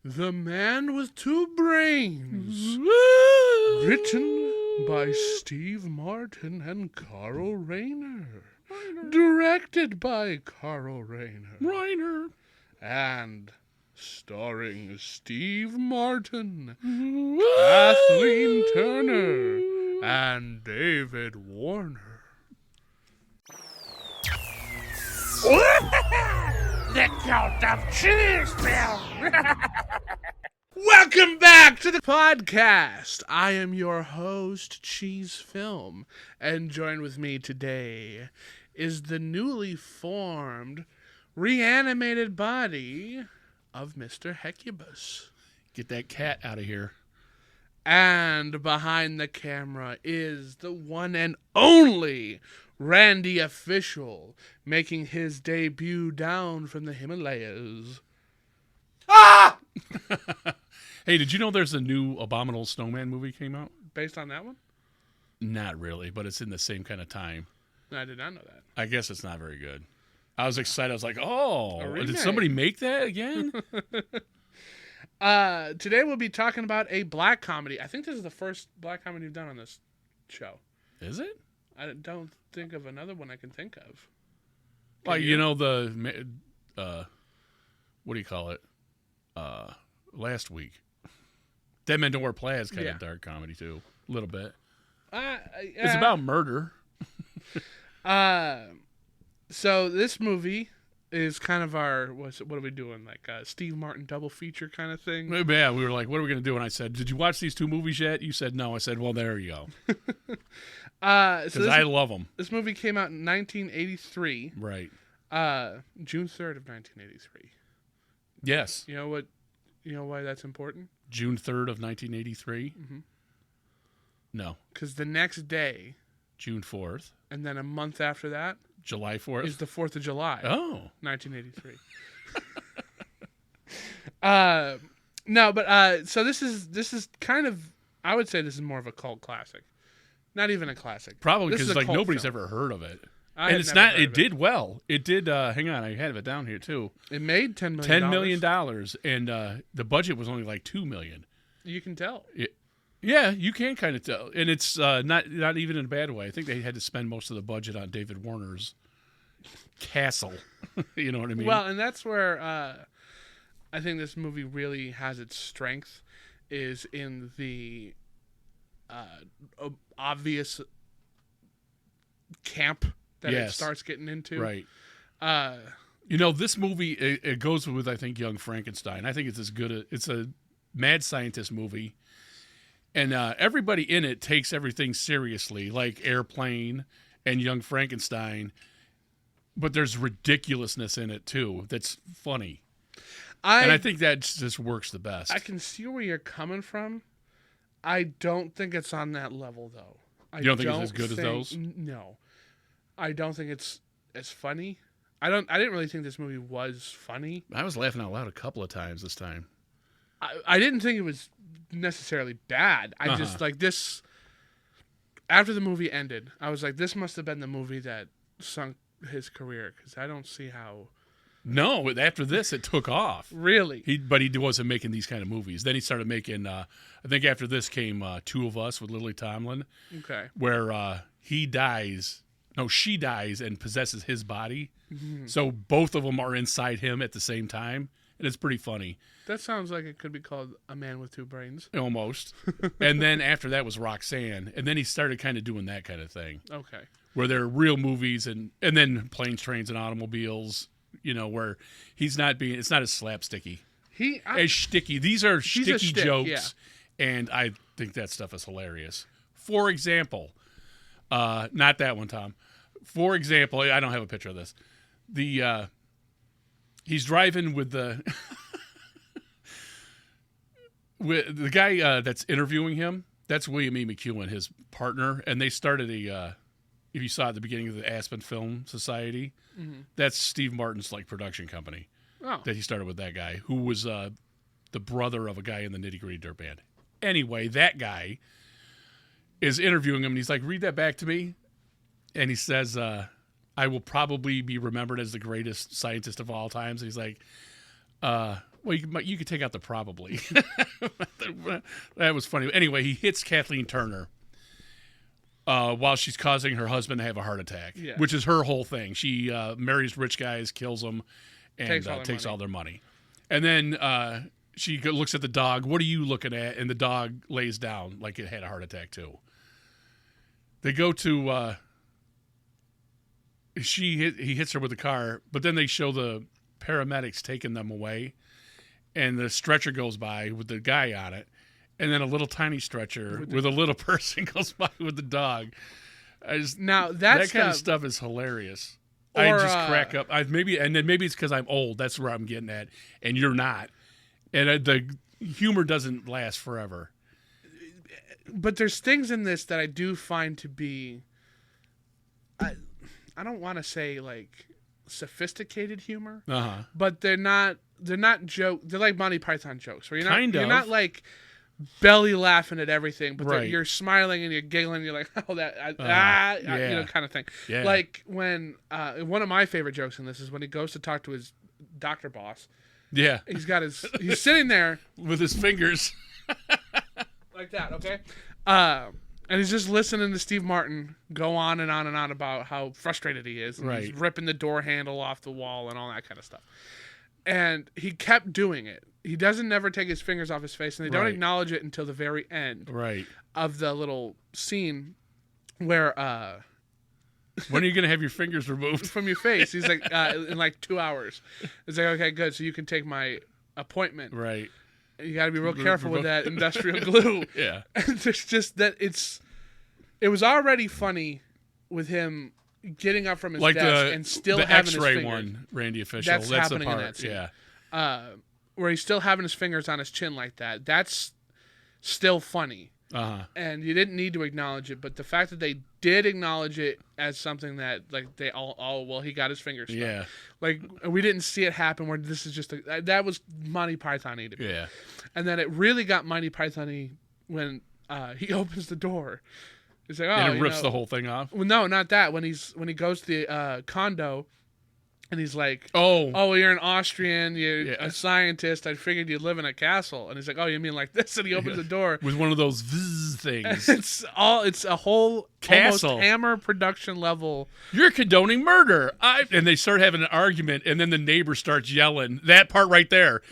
The Man with Two Brains. Written by Steve Martin and Carl Reiner. Directed by Carl Reiner. And starring Steve Martin, Kathleen Turner, and David Warner. The cult of Cheeseville. Welcome back to the podcast. I am your host, Cheese Film, and joined with me today is the newly formed, reanimated body of Mr. Hecubus. Get that cat out of here. And behind the camera is the one and only Randy Official, making his debut down from the Himalayas. Ah! Hey, did you know there's a new Abominable Snowman movie came out? Based on that one? Not really, but it's in the same kind of time. I did not know that. I guess it's not very good. I was excited. I was like, oh, A did remake. somebody make that again? Today we'll be talking about a black comedy. I think this is the first black comedy we've done on this show. Is it? I don't think of another one I can think of. Like, you know, the, what do you call it? Last week. Dead Men Don't Wear Plaids kind of dark comedy, too. A little bit. It's about murder. So this movie is kind of our, what are we doing? Like a Steve Martin double feature kind of thing? Yeah, we were like, what are we going to do? And I said, did you watch these two movies yet? You said no. I said, well, there you go. Because I love them. This movie came out in 1983. Right. June 3rd of 1983. Yes. You know why that's important? June 3rd of 1983? Mm-hmm. No. Because the next day, June 4th. and then a month after that, July 4th? is the 4th of July. Oh. 1983. No, but so this is kind of, I would say this is more of a cult classic. Not even a classic. Probably This is because a like cult nobody's film. ever heard of it. I And had it's never not, heard it of did well. It did, hang on, I have it down here too. It made $10 million. $10 million, and the budget was only like $2 million. You can tell. Yeah, you can kind of tell. And it's not even in a bad way. I think they had to spend most of the budget on David Warner's castle. You know what I mean? Well, and that's where I think this movie really has its strength, is in the obvious camp that it Yes. starts getting into. right. Uh, You know, this movie, it goes with, I think, Young Frankenstein. I think it's as good. It's a mad scientist movie. And everybody in it takes everything seriously, like Airplane and Young Frankenstein. But there's ridiculousness in it, too, that's funny. And I think that just works the best. I can see where you're coming from. I don't think it's on that level, though. You don't think it's as good as those? No. I don't think it's as funny. I didn't really think this movie was funny. I was laughing out loud a couple of times this time. I didn't think it was necessarily bad. I just, like, this... After the movie ended, I was like, this must have been the movie that sunk his career, because I don't see how... No, after this, it took off. Really? But he wasn't making these kind of movies. Then he started making, I think after this came Two of Us with Lily Tomlin, Okay. where she dies and possesses his body. Mm-hmm. So both of them are inside him at the same time. And it's pretty funny. That sounds like it could be called A Man with Two Brains. Almost. And then after that was Roxanne. And then he started kind of doing that kind of thing. Okay. Where they're real movies and then Planes, Trains, and Automobiles, you know, where it's not as slapsticky. As shticky. These are shticky jokes. Yeah. And I think that stuff is hilarious. For example, not that one, Tom. For example, I don't have a picture of this. He's driving with the with the guy that's interviewing him. That's William E. McEwen, his partner, and they started if you saw at the beginning of the Aspen Film Society, that's Steve Martin's like production company that he started with that guy who was the brother of a guy in the Nitty Gritty Dirt Band. Anyway, that guy is interviewing him, and he's like, read that back to me. And he says, I will probably be remembered as the greatest scientist of all times. And he's like, Well, you could take out the probably. That was funny. Anyway, he hits Kathleen Turner while she's causing her husband to have a heart attack, which is her whole thing. She marries rich guys, kills them, and takes all their money. And then she looks at the dog. What are you looking at? And the dog lays down like it had a heart attack too. They go to he hits her with the car, but then they show the paramedics taking them away, and the stretcher goes by with the guy on it, and then a little tiny stretcher with a little person goes by with the dog. That kind of stuff is hilarious. I just crack up. Maybe it's because I'm old. That's where I'm getting at, and you're not. And the humor doesn't last forever. But there's things in this that I do find to be, I don't want to say like sophisticated humor, but they're not joke. They're like Monty Python jokes, where you're not like belly laughing at everything, but you're smiling and you're giggling. You're like, oh, kind of thing. Yeah. Like when one of my favorite jokes in this is when he goes to talk to his doctor boss. Yeah, he's sitting there with his fingers like that. Okay, and he's just listening to Steve Martin go on and on and on about how frustrated he is. And he's ripping the door handle off the wall and all that kind of stuff. And he kept doing it. He doesn't never take his fingers off his face, and they don't acknowledge it until the very end of the little scene where when are you going to have your fingers removed from your face? He's like, in like 2 hours. It's like, okay, good. So you can take my appointment. Right. You got to be real careful with that industrial glue. Yeah. And there's just that it was already funny with him getting up from his desk and still having his fingers. The X-ray one, Randy Official. That's happening the part, in that scene. Yeah. Where he's still having his fingers on his chin like that. That's still funny. And you didn't need to acknowledge it, but the fact that they did acknowledge it as something that like they well, he got his fingers stuck. Yeah. Like we didn't see it happen where this is just that was Monty Python-y to me. Yeah. And then it really got Monty Python-y when he opens the door. It's like, and it rips the whole thing off. Well, no, not that. When he goes to the condo. And he's like, oh, you're an Austrian, you're a scientist. I figured you'd live in a castle. And he's like, oh, you mean like this? And he opens the door with one of those vzz things. It's a whole castle, almost Hammer production level. You're condoning murder. And they start having an argument, and then the neighbor starts yelling. That part right there.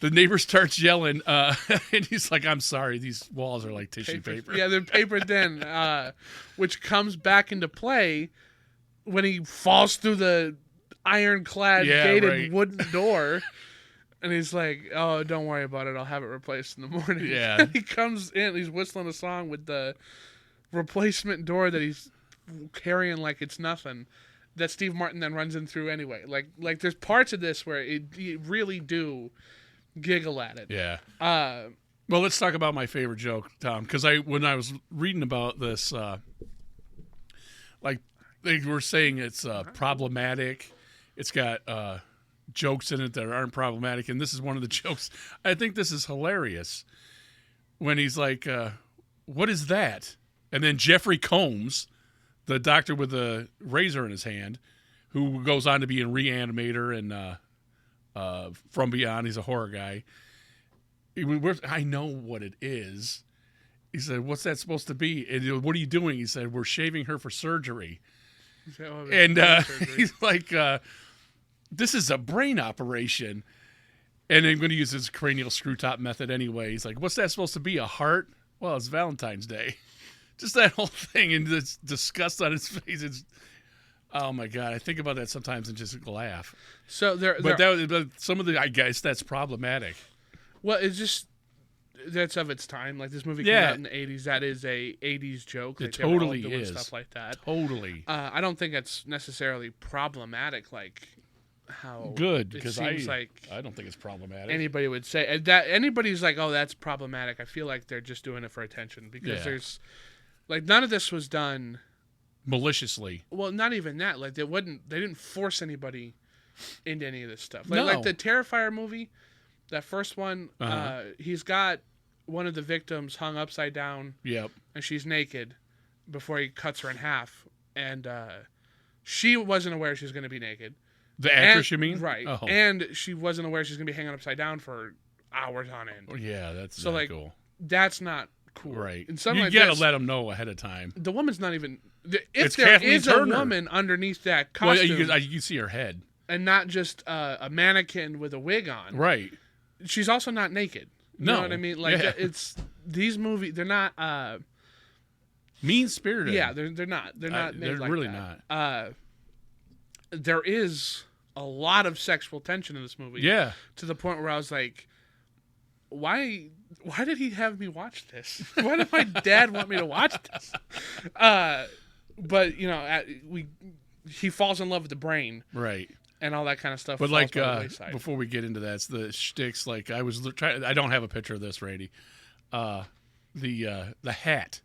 The neighbor starts yelling, and he's like, I'm sorry, these walls are like tissue paper. Yeah, they're paper thin, which comes back into play when he falls through the ironclad gated wooden door, and he's like, oh, don't worry about it, I'll have it replaced in the morning. Yeah. He comes in, he's whistling a song with the replacement door that he's carrying like it's nothing, that Steve Martin then runs in through anyway. Like there's parts of this where you really do giggle at it. Yeah. Well, let's talk about my favorite joke, Tom, because when I was reading about this, like they were saying it's problematic. It's got jokes in it that aren't problematic, and this is one of the jokes. I think this is hilarious when he's like, what is that? And then Jeffrey Combs, the doctor with the razor in his hand, who goes on to be in Reanimator and From Beyond. He's a horror guy. I know what it is. He said, what's that supposed to be? And what are you doing? He said, we're shaving her for surgery. And he's like, this is a brain operation. And I'm going to use his cranial screw top method anyway. He's like, what's that supposed to be, a heart? Well, it's Valentine's Day. Just that whole thing, and this disgust on his face. It's, oh, my God. I think about that sometimes and just laugh. So but some of the, I guess that's problematic. Well, it's just, that's of its time. Like, this movie came out in the 80s. That is a 80s joke. It totally is. Stuff like that. Totally. I don't think it's necessarily problematic, like how good, because I like don't think it's problematic. Anybody would say that. Anybody's like, oh, that's problematic. I feel like they're just doing it for attention, because there's, like, none of this was done maliciously. Well, not even that. Like, they didn't force anybody into any of this stuff. Like the Terrifier movie, that first one, he's got one of the victims hung upside down. Yep. And she's naked before he cuts her in half. And she wasn't aware she was going to be naked. The actress, you mean? Right. Oh. And she wasn't aware she's going to be hanging upside down for hours on end. Yeah, that's So, not like, cool. That's not cool. Right. And something You like gotta this, let them know ahead of time. the woman's not even... If It's there Kathleen is Turner. a woman underneath that Well, costume, you can see her head. and not just a mannequin with a wig on, Right. she's also not naked. You No. know what I mean? Like, Yeah. it's... These movies, they're not... Mean-spirited. yeah, they're not. They're not made they're like really that. not. There is a lot of sexual tension in this movie. Yeah. To the point where I was like, why did he have me watch this? Why did my dad want me to watch this? But, you know, he falls in love with the brain Right. and all that kind of stuff. But falls like by the wayside. before we get into that, it's the shticks. Like I was trying. I don't have a picture of this, Randy. The hat.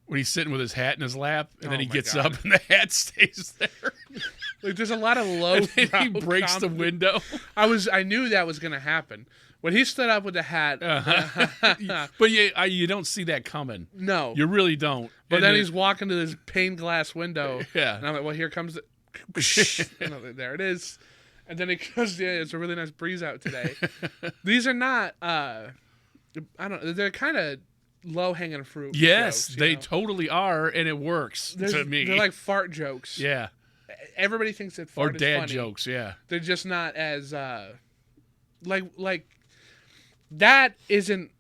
When he's sitting with his hat in his lap, and then Oh he my gets God. up, and the hat stays there. Like, there's a lot of low. And then he breaks the window. I knew that was going to happen when he stood up with the hat. But you don't see that coming. No, You really don't. but And then he's walking to this pane glass window. Yeah. And I'm like, well, here comes the. You know, there it is. And then it goes, yeah, it's a really nice breeze out today. These are not, I don't know, they're kind of low hanging fruit. Yes, jokes, they you know? totally are, and it works to me. They're like fart jokes. yeah, Everybody thinks that or fart is dad funny. jokes. Yeah, They're just not as, like, that isn't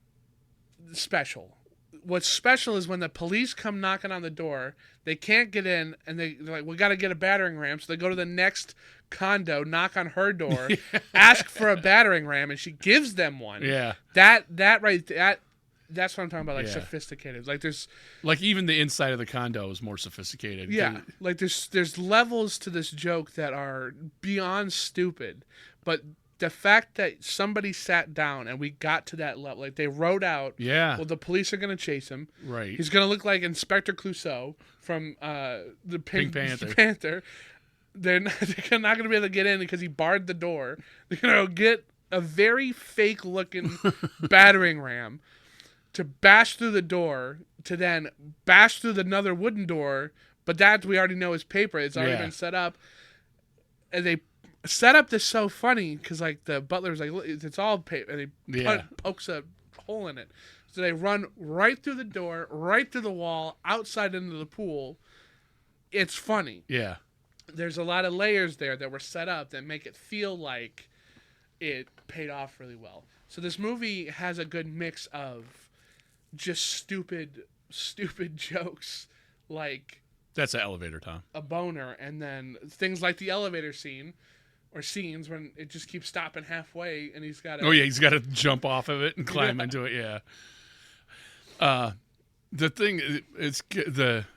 special. What's special is when the police come knocking on the door, they can't get in, and they're like, we got to get a battering ram. So they go to the next condo, knock on her door, ask for a battering ram, and she gives them one. yeah. That's what I'm talking about, like Yeah. sophisticated. Like there's Like even the inside of the condo is more sophisticated. yeah, like there's levels to this joke that are beyond stupid, but the fact that somebody sat down and we got to that level, like they wrote out, Yeah. well, the police are going to chase him. Right. He's going to look like Inspector Clouseau from the Pink Panther. Panther. They're not going to be able to get in because he barred the door. They're going to get a very fake-looking battering ram to bash through the door, to then bash through another wooden door, but that we already know is paper. It's already Yeah. been set up. And they set up this so funny because, like, the butler's like, "Look, it's all paper," and he Yeah. pokes a hole in it. So they run right through the door, right through the wall, outside into the pool. It's funny. Yeah. There's a lot of layers there that were set up that make it feel like it paid off really well. So this movie has a good mix of just stupid jokes like That's the elevator, Tom. a boner, and then things like the elevator scene or scenes when it just keeps stopping halfway and he's got to... Oh yeah, he's got to jump off of it and climb Yeah. into it. Yeah. The thing it's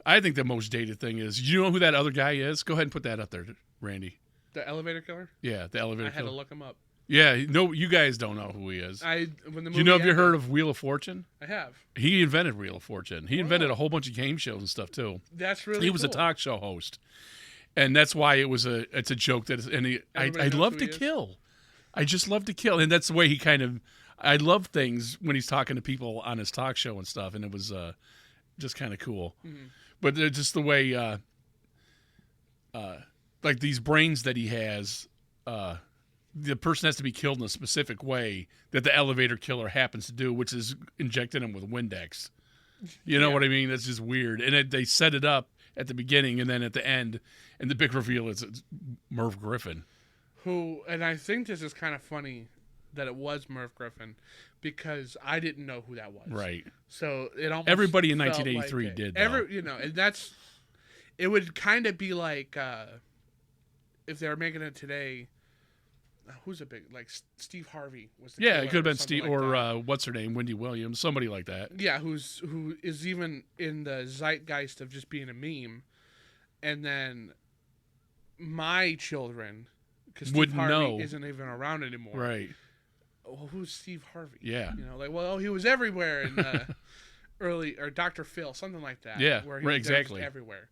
I think the most dated thing is, you know who that other guy is? Go ahead and put that up there, Randy. The elevator killer? Yeah, the elevator. I had to killer. look him up. Yeah, no, you guys don't know who he is. When the movie Do you know if you ended- heard of Wheel of Fortune? I have. He invented Wheel of Fortune. He invented a whole bunch of game shows and stuff too. That's really He was a cool. talk show host, and that's why it's a joke that. I Everybody knows love who to he is. kill. I just love to kill, and that's the way he kind of. I love things when he's talking to people on his talk show and stuff, and it was just kind of cool. Mm-hmm. But just the way, like these brains that he has. The person has to be killed in a specific way that the elevator killer happens to do, which is injecting him with Windex. You know Yeah. what I mean? That's just weird. And they set it up at the beginning and then at the end, and the big reveal is it's Merv Griffin. Who, and I think this is kind of funny that it was Merv Griffin because I didn't know who that was. Right. So it almost Everybody in felt 1983 like did, though. You know, and that's it would kind of be like if they were making it today. Who's a big like Steve Harvey was the Yeah, killer it could have or been something Steve like or that. what's her name? Wendy Williams, somebody like that. Yeah, who is even in the zeitgeist of just being a meme, and then my children, because Steve Wouldn't Harvey know. isn't even around anymore. Right. Well, who's Steve Harvey? Yeah. You know, like, well, he was everywhere in early, or Dr. Phil, something like that. Yeah, where he right, was there just exactly. everywhere.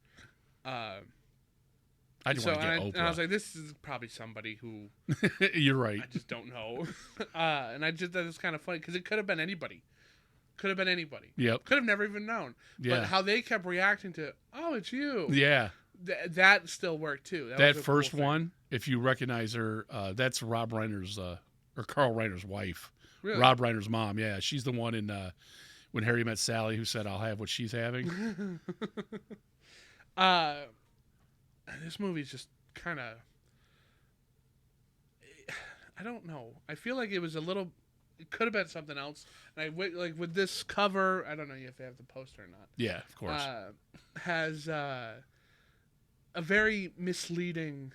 I just So want to get and I was like, this is probably somebody who Oprah. You're right. I just don't know. And I just thought it's kind of funny because it could have been anybody. Could have been anybody. Yep. Could have never even known. Yeah. But how they kept reacting to, oh, it's you. Yeah. that still worked too. That was a first cool thing. one, if you recognize her, that's Rob Reiner's or Carl Reiner's wife. Really? Rob Reiner's mom. Yeah, she's the one in When Harry Met Sally who said, "I'll have what she's having." This movie's just kind of. I don't know. I feel like it was a little. It could have been something else. And like with this cover, I don't know if they have the poster or not. Yeah, of course. Has a very misleading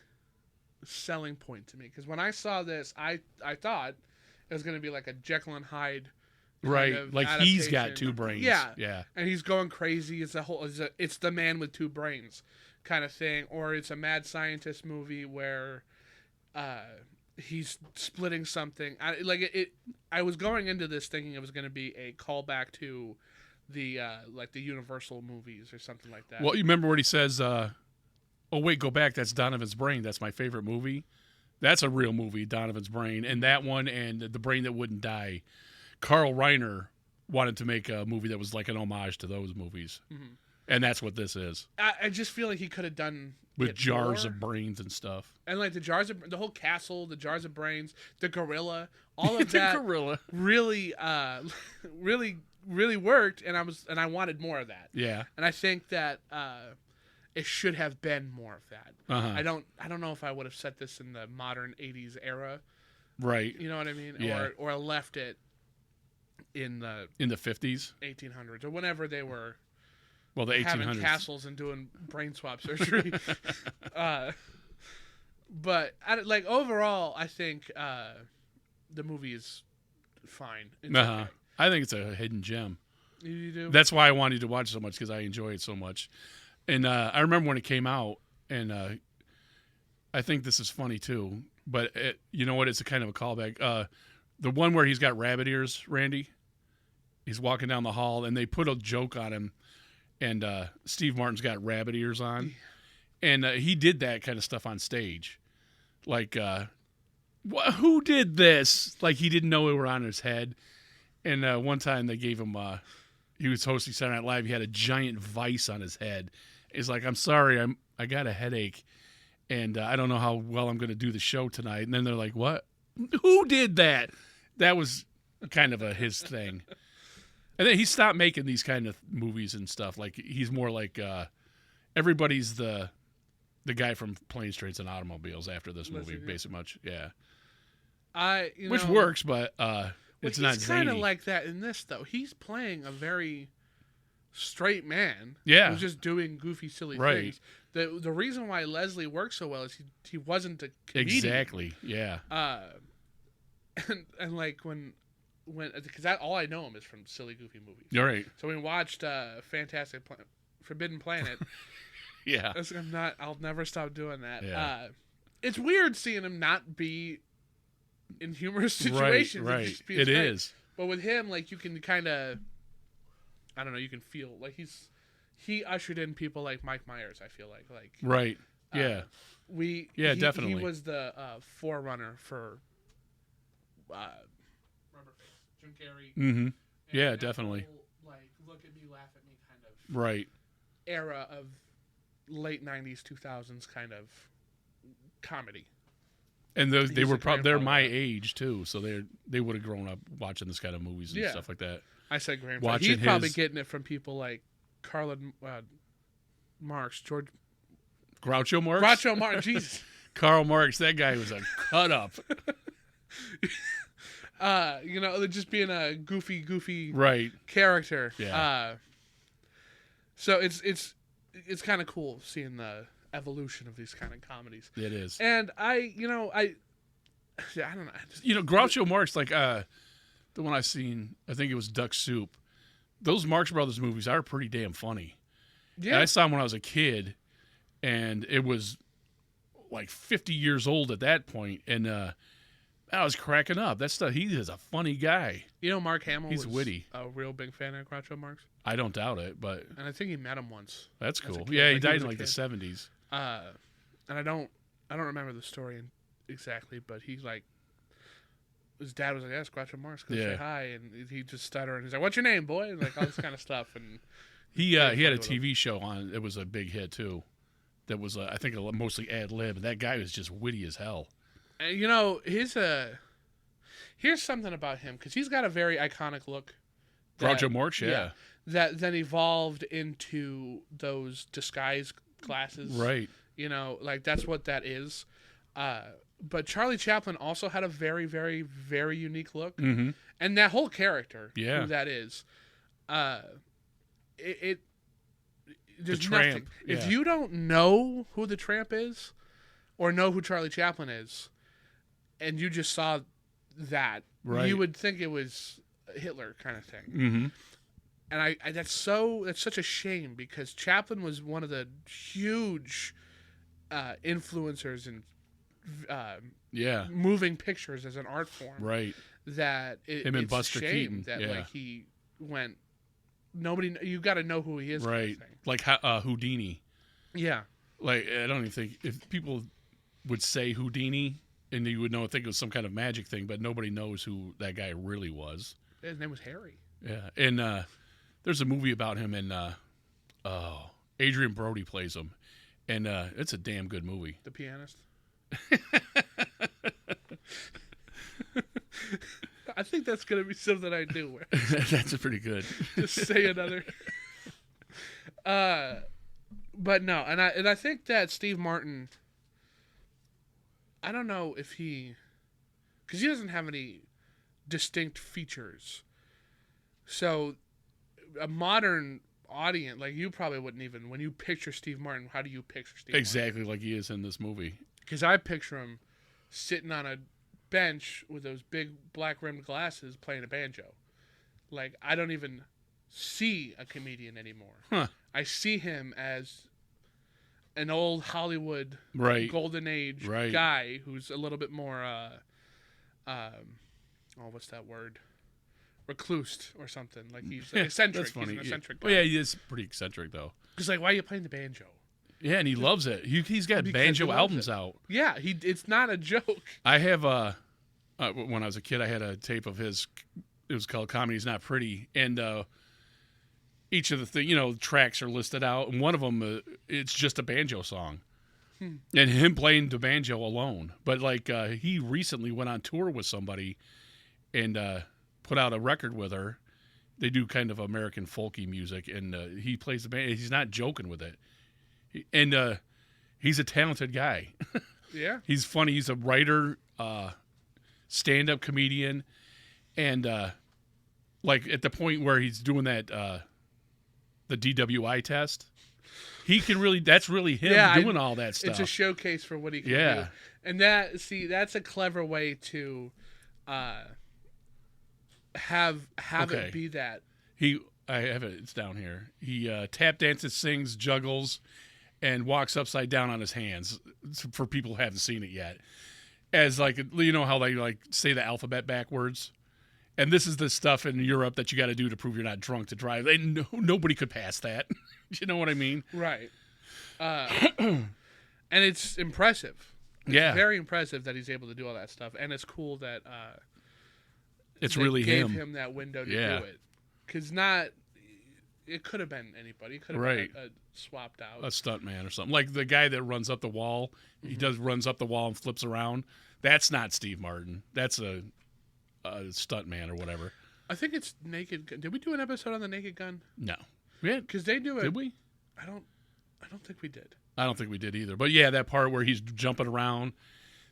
selling point to me, because when I saw this, I thought it was going to be like a Jekyll and Hyde, right? Like he's got two brains. Yeah, and he's going crazy. It's the man with two brains kind of thing, or it's a mad scientist movie where he's splitting something. I was going into this thinking it was going to be a callback to the like the Universal movies or something like that. Well, you remember what he says? Oh wait, go back. That's Donovan's Brain. That's my favorite movie. That's a real movie, Donovan's Brain, and that one and The Brain That Wouldn't Die. Carl Reiner wanted to make a movie that was like an homage to those movies, and that's what this is. I just feel like he could have done with jars more. Of brains and stuff, and like the whole castle, the jars of brains, the gorilla, all of that. Gorilla really, really worked, and I wanted more of that. Yeah, and I think that it should have been more of that. I don't know if I would have set this in the modern '80s era, right? You know what I mean? Yeah. Or left it in the '50s, 1800s, or whenever they were. Well, the 1800s. Having castles and doing brain swap surgery. But like overall, I think the movie is fine. It's okay. I think it's a hidden gem. You do? That's why I wanted to watch so much, because I enjoy it so much. And I remember when it came out, and I think this is funny too. But you know what? It's a kind of a callback. The one where he's got rabbit ears, Randy. He's walking down the hall, and they put a joke on him. And Steve Martin's got rabbit ears on. And he did that kind of stuff on stage. Like, who did this? Like, he didn't know it were on his head. And one time they gave him, he was hosting Saturday Night Live. He had a giant vice on his head. He's like, I'm sorry, I got a headache. And I don't know how well I'm going to do the show tonight. And then they're like, what? Who did that? That was kind of his thing. And then he stopped making these kind of movies and stuff. Like, he's more like everybody's the guy from Planes, Trains, and Automobiles after this movie, basically much. Yeah. Which works, but it's not zany. He's kind of like that in this, though. He's playing a very straight man. Yeah. Who's just doing goofy, silly things. The reason why Leslie works so well is he wasn't a comedian. Exactly, yeah. And like when because all I know him is from silly, goofy movies. You're right. So we watched Forbidden Planet. Yeah. I'll never stop doing that. Yeah. It's weird seeing him not be in humorous situations. Right. It is. But with him, like, you can kind of, I don't know, you can feel like he ushered in people like Mike Myers. I feel like right. Yeah. Definitely. He was the forerunner for Jim Carrey. Mm-hmm. Yeah, definitely. Whole, like, look at me, laugh at me kind of right era of late 90s, 2000s kind of comedy. And they were they're my age too, so they would have grown up watching this kind of movies and stuff like that. I said grandpa. He's probably getting it from people like Karl Marx, George Groucho Marx. Groucho Marx, Jesus. Karl Marx, that guy was a cut up. Just being a goofy right character. Yeah. So it's kind of cool seeing the evolution of these kind of comedies. It is. And I don't know. Groucho Marx, like the one I seen, I think it was Duck Soup. Those Marx Brothers movies are pretty damn funny. Yeah. And I saw them when I was a kid, and it was like 50 years old at that point, and I was cracking up. That stuff. He is a funny guy. Mark Hamill. He's witty. A real big fan of Groucho Marx. I don't doubt it, but and I think he met him once. That's cool. Yeah, he died in like the 70s. And I don't remember the story exactly, but he's like, his dad was like, "Yes, Groucho Marx, go say hi," and he just stuttered and he's like, "What's your name, boy?" And like all this kind of stuff. And he had a TV show on. It was a big hit too. that was I think mostly ad lib. And that guy was just witty as hell. And, here's something about him, because he's got a very iconic look. Groucho Marx, yeah. That then evolved into those disguise glasses. Right. Like that's what that is. But Charlie Chaplin also had a very, very, very unique look. Mm-hmm. And that whole character, Yeah. who that is, there's The Tramp, nothing. yeah. If you don't know who the Tramp is, or know who Charlie Chaplin is, and you just saw that, Right. you would think it was Hitler kind of thing. Mm-hmm. And that's such a shame, because Chaplin was one of the huge influencers in Yeah. moving pictures as an art form. Right. That Him and it's Buster a shame Keaton, that yeah. like he went. Nobody, you got to know who he is. Kind Right. of thing. Like Houdini. Yeah. Like, I don't even think if people would say Houdini, and you would think it was some kind of magic thing, but nobody knows who that guy really was. His name was Harry. Yeah. And there's a movie about him, and Adrian Brody plays him, and it's a damn good movie. The pianist. I think that's gonna be something I do. Where That's pretty good. just say another. But no, and I think that Steve Martin. I don't know if because he doesn't have any distinct features. So, a modern audience, like you probably wouldn't even, when you picture Steve Martin, how do you picture Steve Martin? Exactly like he is in this movie. Because I picture him sitting on a bench with those big black rimmed glasses playing a banjo. Like, I don't even see a comedian anymore. Huh. I see him as an old Hollywood Right. golden age Right. guy who's a little bit more, what's that word? Recluse or something. Like he's eccentric. That's funny. He's an eccentric Well, guy. yeah, he is pretty eccentric, though. He's like, why are you playing the banjo? Yeah, and he loves it. He's got Because banjo he loves albums it. out. Yeah, it's not a joke. I have when I was a kid, I had a tape of his. It was called "Comedy's Not Pretty," and each of the tracks are listed out, and one of them it's just a banjo song, and him playing the banjo alone. But like he recently went on tour with somebody, and put out a record with her. They do kind of American folky music, and he plays the banjo. He's not joking with it, and he's a talented guy. Yeah. He's funny. He's a writer, stand-up comedian, and like at the point where he's doing that the DWI test, he can really. That's really him doing all that stuff. It's a showcase for what he can Yeah. do. And that's a clever way to have Okay. it be that. I have it. It's down here. He tap dances, sings, juggles, and walks upside down on his hands. For people who haven't seen it yet, as like how they like say the alphabet backwards, and this is the stuff in Europe that you got to do to prove you're not drunk to drive. And nobody could pass that. You know what I mean? Right. And it's impressive. It's Yeah. very impressive that he's able to do all that stuff, and it's cool that It's they really gave him. that window to Yeah. do it. Because it could have been anybody. It could have Right. been swapped out. A stunt man or something, like the guy that runs up the wall. He runs up the wall and flips around. That's not Steve Martin. That's a stunt man or whatever. I think it's Naked Gun. Did we do an episode on the Naked Gun? No, yeah, Because they do it. did we? I don't think we did. I don't think we did either. But yeah, that part where he's jumping around,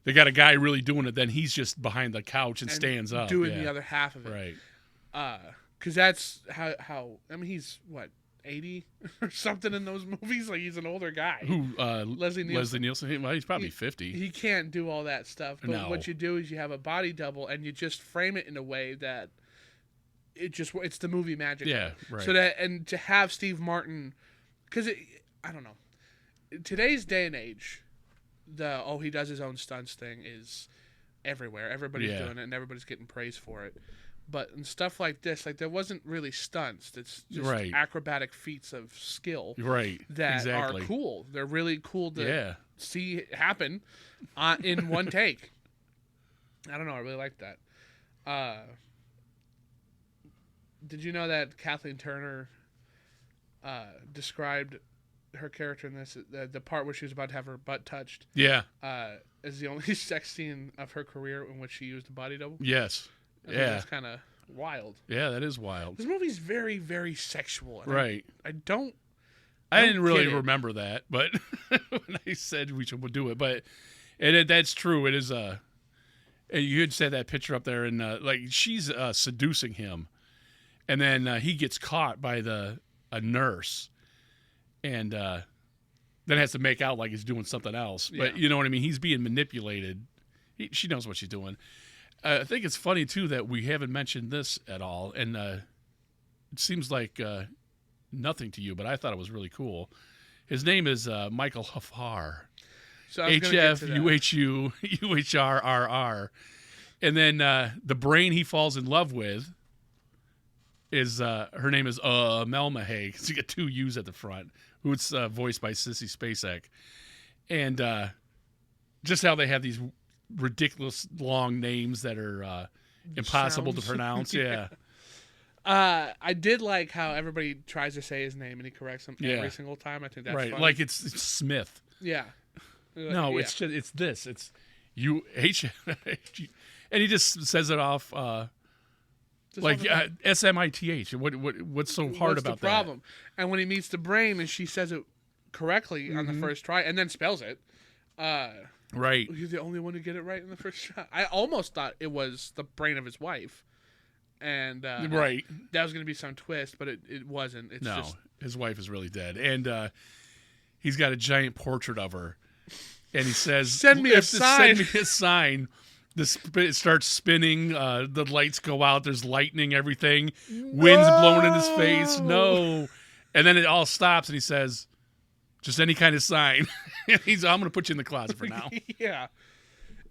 they got a guy really doing it. Then he's just behind the couch and stands up, doing yeah. the other half of it. Right. Because that's how. I mean, he's what, 80 or something in those movies. Like, he's an older guy. Who? Leslie Nielsen. Well, he's probably 50. He can't do all that stuff. But No. what you do is you have a body double, and you just frame it in a way that it's the movie magic. Yeah, right. So to have Steve Martin, because I don't know, today's day and age, he does his own stunts thing is everywhere. Everybody's Yeah. doing it, and everybody's getting praise for it. But in stuff like this, like, there wasn't really stunts. It's just Right. acrobatic feats of skill Right. that exactly. are cool. They're really cool to Yeah. see happen in one take. I don't know. I really like that. Did you know that Kathleen Turner described her character in this, the part where she was about to have her butt touched, Yeah. is the only sex scene of her career in which she used a body double. Yes. I think that's kind of wild. Yeah, that is wild. This movie's very, very sexual. And Right. I don't didn't really get it. remember that, but when I said we should do it, but that's true. It is and you had said that picture up there, and like she's seducing him, and then he gets caught by a nurse, and then has to make out like he's doing something else. But Yeah. you know what I mean? He's being manipulated. She knows what she's doing. I think it's funny too that we haven't mentioned this at all, and it seems like nothing to you, but I thought it was really cool. His name is Michael Huffar. So I was gonna get to that. HFUHUHRRR. And then the brain he falls in love with is her name is Melma Hay, because you get two U's at the front, who's voiced by Sissy Spacek. And just how they have these ridiculous long names that are impossible to Sounds- pronounce. Yeah. I did like how everybody tries to say his name and he corrects them Yeah. every single time. I think that's Right. funny. Like it's Smith. Yeah. No, Yeah. it's just it's this. It's UH, and he just says it off Just like off the- SMITH. What's so hard What's about the problem? And when he meets the brain and she says it correctly on the first try and then spells it, that? Right. you're the only one to get it right in the first try. I almost thought it was the brain of his wife, and Right. that was going to be some twist, but it wasn't. It's No, just his wife is really dead, and he's got a giant portrait of her, and he says, Send me a sign." Send me a sign." It starts spinning. The lights go out. There's lightning. Everything. Wind's blowing in his face. No, and then it all stops, and he says, "Just any kind of sign." And I'm going to put you in the closet for now. yeah.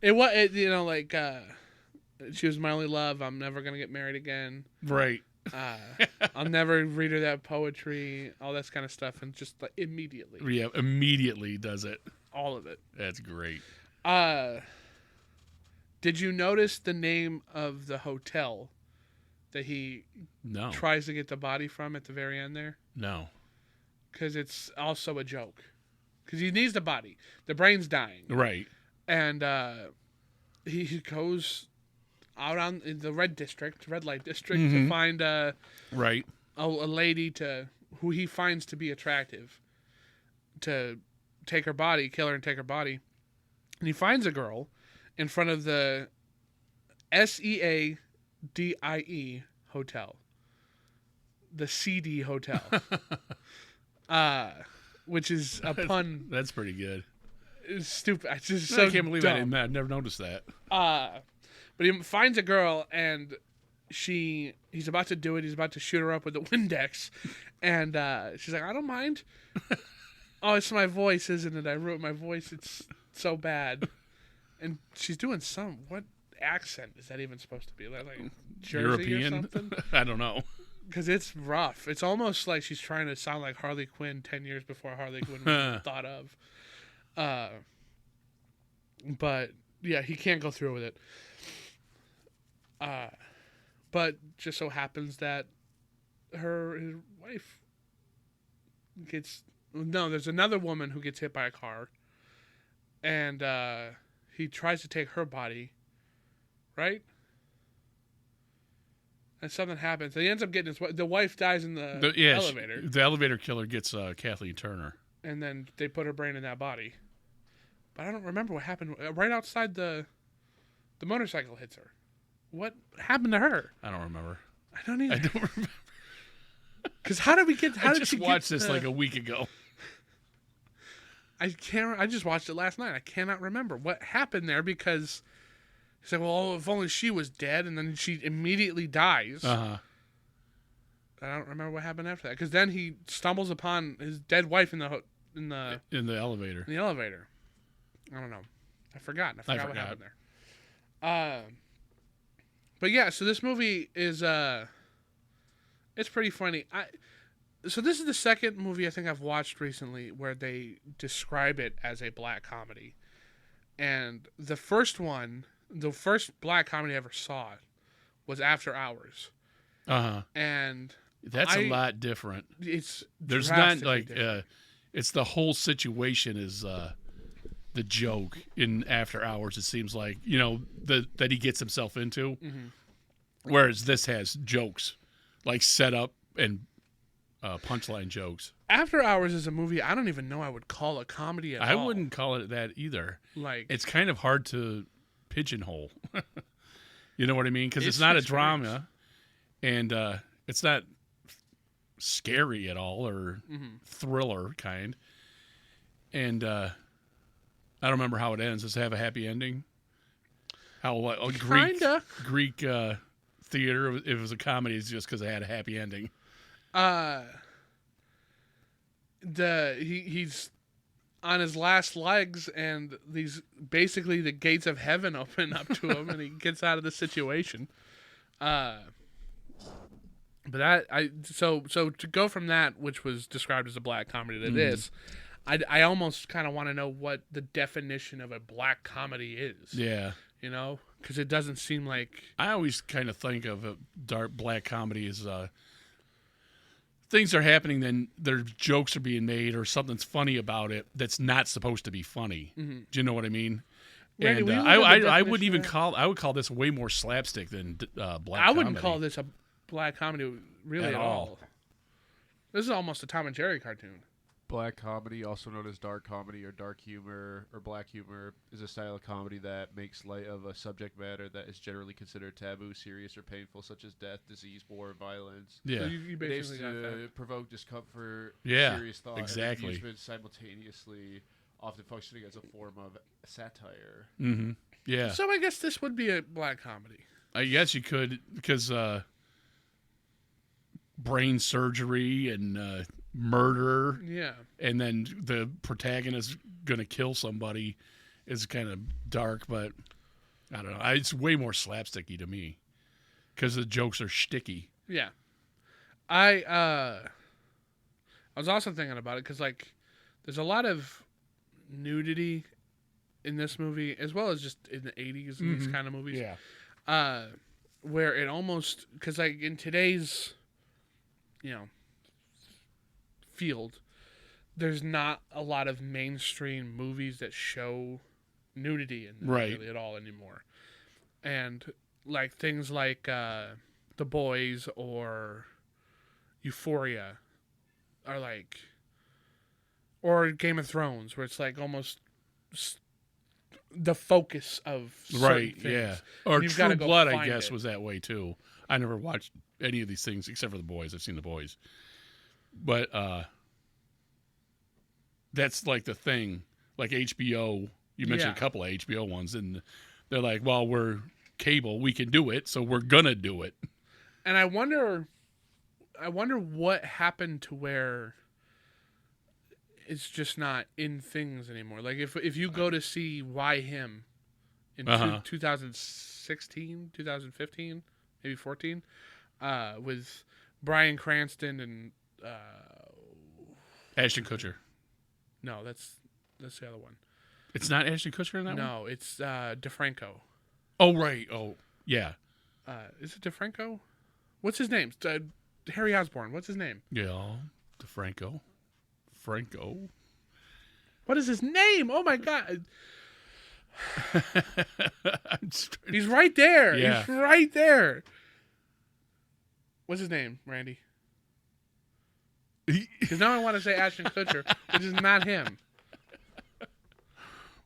It was like she was my only love. I'm never gonna get married again. Right. I'll never read her that poetry, all that kind of stuff, and just like, immediately, Yeah. Immediately does it. all of it. That's great. Did you notice the name of the hotel that he No. tries to get the body from at the very end there? No. Because it's also a joke. Because he needs the body. The brain's dying. Right. And he goes out on in the red light district, to find Right. a lady who he finds to be attractive, to take her body, kill her and take her body. And he finds a girl in front of the SEADIE hotel. The CD hotel. Which is a pun. That's pretty good. It's stupid. It's just I so can't believe dumb. I never noticed that. But he finds a girl and he's about to do it. He's about to shoot her up with the Windex. And she's like, I don't mind. Oh, it's my voice, isn't it? I wrote my voice. It's so bad. And she's doing what accent is that even supposed to be? Like Jersey European? or something? I don't know. Because it's rough. It's almost like she's trying to sound like Harley Quinn 10 years before Harley Quinn was thought of. But, yeah, he can't go through with it. But just so happens that his wife gets... No, there's another woman who gets hit by a car. And he tries to take her body. Right? And something happens. He ends up getting the wife dies in the elevator. The elevator killer gets Kathleen Turner. And then they put her brain in that body. But I don't remember what happened. Right outside the motorcycle hits her. What happened to her? I don't remember. I don't either. I don't remember. Because how did we get? How I did just she watched get this like a week ago. I can't. I just watched it last night. I cannot remember what happened there because he said, "Well, if only she was dead," and then she immediately dies. Uh-huh. I don't remember what happened after that because then he stumbles upon his dead wife in the elevator. in the elevator. I don't know. I forgot what happened there. But yeah, so this movie is it's pretty funny. So this is the second movie I think I've watched recently where they describe it as a black comedy. And the first black comedy I ever saw was After Hours. Uh-huh. And That's a lot different. it's There's not drastically like different. It's the whole situation is the joke in After Hours. It seems like that he gets himself into, whereas this has jokes like set up and punchline jokes. After Hours is a movie I don't even know I would call a comedy at all. I wouldn't call it that either. Like, It's kind of hard to pigeonhole. You know what I mean? Because it's It's not a experience. drama, and it's not scary at all or thriller kind. And I don't remember how it ends. Does it have a happy ending? How Kinda. Greek theater? If it was a comedy, it's just because it had a happy ending. He's on his last legs, and basically the gates of heaven open up to him, and he gets out of the situation. But so to go from that, which was described as a black comedy, to this, I almost kind of want to know what the definition of a black comedy is. Yeah. Because it doesn't seem like. I always kind of think of a dark black comedy as things are happening, then their jokes are being made or something's funny about it that's not supposed to be funny. Do you know what I mean? Randy, And will you look at the I would definition even of that? I would call this way more slapstick than black. I wouldn't comedy. call this a black comedy really At at all. all. This is almost a Tom and Jerry cartoon. Black comedy, also known as dark comedy or dark humor or black humor, is a style of comedy that makes light of a subject matter that is generally considered taboo, serious, or painful, such as death, disease, war, and violence. Yeah. So you It aims basically got to that. provoke discomfort, Yeah, serious thought, exactly. and amusement simultaneously, often functioning as a form of satire. Mm-hmm. Yeah. So I guess this would be a black comedy. I guess you could, because brain surgery and murder, Yeah. and then the protagonist going to kill somebody is kind of dark, but I don't know. It's way more slapsticky to me because the jokes are shticky. Yeah. I was also thinking about it because, like, there's a lot of nudity in this movie, as well as just in the 80s in these kind of movies. Where it almost, because, like, in today's, field, there's not a lot of mainstream movies that show nudity in them Right. really at all anymore. And, like, things like The Boys or Euphoria are like, or Game of Thrones, where it's like almost the focus of certain Right, things. yeah. Or You've True gotta go Blood, I find guess, it. was that way too. I never watched any of these things except for The Boys. I've seen The Boys. But that's like the thing. Like HBO, you mentioned Yeah. a couple of HBO ones, and they're like, well, we're cable, we can do it, so we're going to do it. And I wonder what happened to where it's just not in things anymore. Like if you go to see Why Him in 2016, 2015, maybe 14, with Bryan Cranston and Ashton Kutcher. no, that's the other one. It's not Ashton Kutcher in that one? No, it's DeFranco. Oh, right. Oh, yeah. Is it DeFranco? What's his name? Harry Osborn. What's his name? Yeah. DeFranco. Franco. What is his name? Oh my God. I'm just trying to- He's right there. Yeah. He's right there. What's his name, Randy? Because now I want to say Ashton Kutcher, which is not him.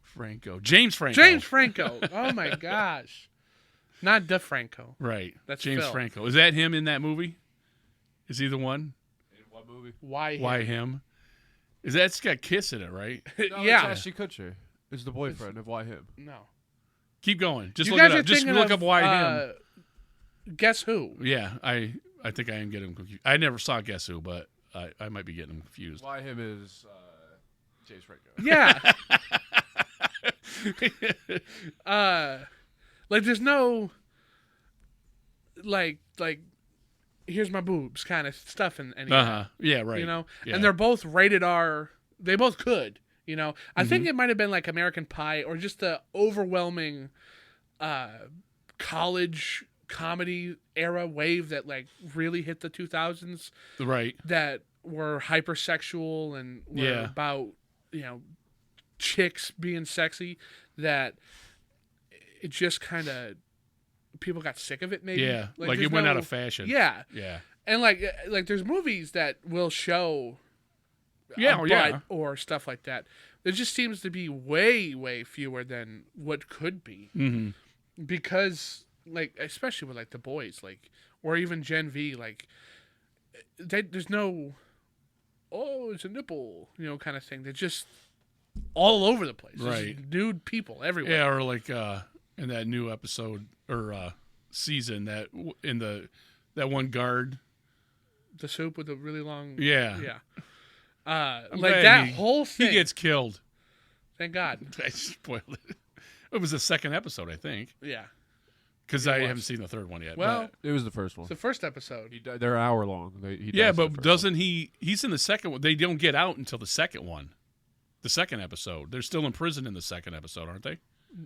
Franco. James Franco. James Franco. Oh my gosh. Not DeFranco. Right. That's James Phil. Franco. Is that him in that movie? Is he the one? In what movie? Why? him? Why him? Is that's got Kiss in it, right? No, Yeah. it's Ashton Kutcher. Is the boyfriend of Why Him. No. Keep going. Just You look guys it are up. Just thinking look of, up Why him. Guess Who? Yeah, I think I am getting him confused. I never saw Guess Who, but I might be getting him confused. Why Him is James Franco. Yeah. Like there's no like here's my boobs kind of stuff in any of that, Yeah, right. you know. Yeah. And they're both rated R. They both could, you know. I Mm-hmm. think it might have been like American Pie or just the overwhelming college comedy era wave that like really hit the 2000s right. that were hypersexual and were Yeah. about, chicks being sexy, that it just kind of, people got sick of it maybe. Yeah, like there's it went out of fashion. Yeah. Yeah. And like there's movies that will show Yeah, a oh, yeah. butt or stuff like that. There just seems to be way, way fewer than what could be. Mm-hmm. Because, like, especially with, like, the boys, like, or even Gen V, like, there's no, oh, it's a nipple, kind of thing. They're just all over the place. There's Right. nude people everywhere. Yeah, or like in that new episode or season that one guard. The soup with the really long... Yeah. Yeah. I'm Like, glad that he- whole thing... He gets killed. Thank God. I spoiled it. It was the second episode, I think, Yeah. because It I was. haven't seen the third one yet. Well, but- It was the first one. it's the first episode. They're an hour long. yeah, but doesn't he? He's in the second one. They don't get out until the second one, the second episode. They're still in prison in the second episode, aren't they?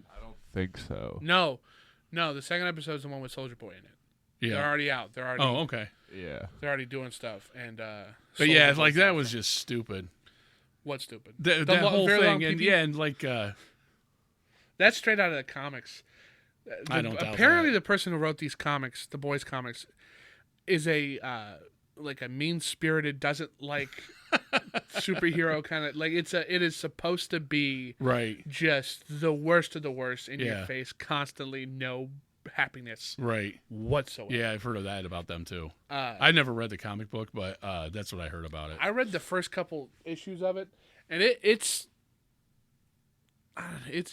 I don't think so. No, the second episode is the one with Soldier Boy in it. They're Yeah. already out. They're already Oh, okay. Yeah. they're already doing stuff. And But yeah, Soldier like Boy's that out was there. just stupid. What's stupid? That The whole very long thing, and PP? yeah, and like That's straight out of the comics. I don't doubt Apparently, that. the person who wrote these comics, the boys' comics, is a like a mean-spirited, doesn't like superhero kind of like it is supposed to be right, just the worst of the worst in your Yeah. face, constantly, no happiness right. whatsoever. Yeah, I've heard of that about them too. Uh, I never read the comic book, but that's what I heard about it. I read the first couple issues of it, and it's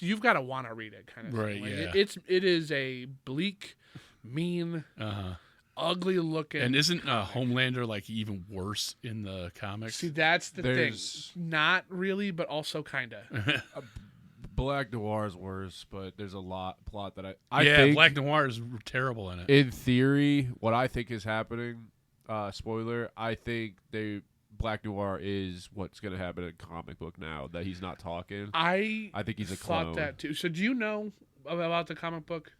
you've got to want to read it kind of Right, thing. Like, yeah. it is a bleak, mean, Uh-huh. ugly looking. And isn't Homelander like even worse in the comics? See, that's the There's- thing. Not really, but also kind of. Black Noir is worse, but there's a plot that I yeah, think, Black Noir is terrible in it. in theory, what I think is happening, spoiler, I think Black Noir is what's going to happen in comic book now, that he's not talking. I think he's a thought clone. that too. So do you know about the comic book?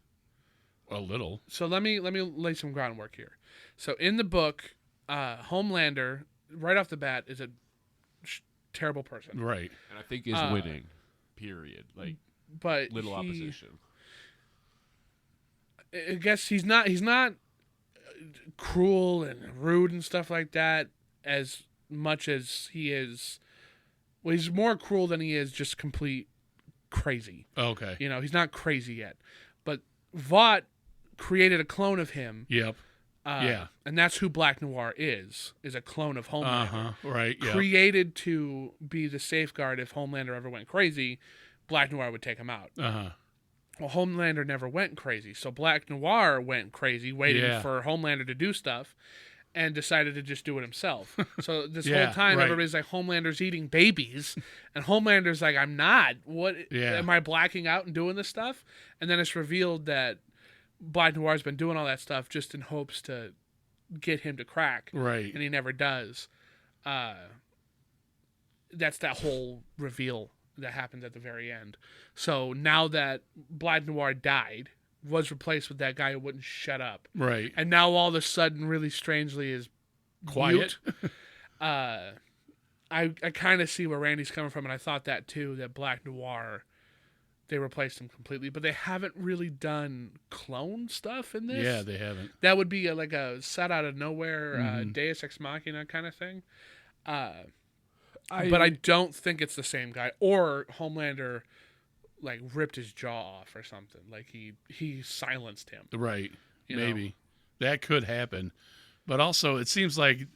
A little. So let me lay some groundwork here. So in the book, Homelander, right off the bat, is a terrible person. Right. And I think is winning, period. Like, But little he- opposition. I guess he's not cruel and rude and stuff like that as much as he is. Well, he's more cruel than he is just complete crazy. Okay. He's not crazy yet. But Vought created a clone of him. Yep. Yeah. And that's who Black Noir is a clone of Homelander. Uh-huh. Right. Yeah. Created to be the safeguard if Homelander ever went crazy, Black Noir would take him out. Uh-huh. Well, Homelander never went crazy, so Black Noir went crazy, waiting Yeah. for Homelander to do stuff, and decided to just do it himself. So this Yeah, whole time, right. everybody's like, Homelander's eating babies, and Homelander's like, I'm not. What? Yeah. Am I blacking out and doing this stuff? And then it's revealed that Black Noir's been doing all that stuff just in hopes to get him to crack, Right. and he never does. That's that whole reveal that happens at the very end. So now that Black Noir died, was replaced with that guy who wouldn't shut up, Right. and now all of a sudden, really strangely, is Quiet. mute. I kind of see where Randy's coming from, and I thought that too. That Black Noir, they replaced him completely, but they haven't really done clone stuff in this. Yeah, they haven't. That would be like a set out of nowhere Mhm. Deus Ex Machina kind of thing. I, But I don't think it's the same guy. Or Homelander like ripped his jaw off or something. Like he silenced him. Right. You know? Maybe. That could happen. But also it seems like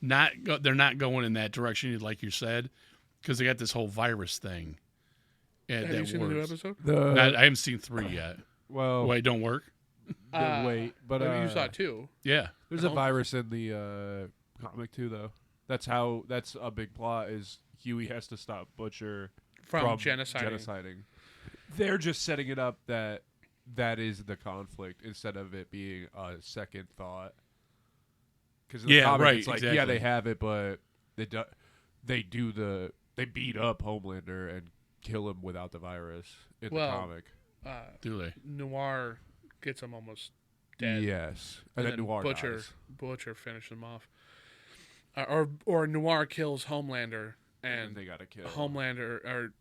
they're not going in that direction like you said, because they got this whole virus thing. And Have that you seen the new works. episode? I haven't seen 3 yet. well, Wait, don't work? wait, but you saw it too. Yeah. there's a virus in the comic too, though. That's a big plot is Huey has to stop Butcher From genociding. They're just setting it up that is the conflict instead of it being a second thought. Because Yeah, comic, right, it's like exactly. yeah, they have it, but they beat up Homelander and kill him without the virus in Well, the comic. Do they? Noir gets him almost dead. Yes, and then Noir Butcher dies. Butcher finished him off. or Noir kills Homelander, And and they gotta kill. Homelander or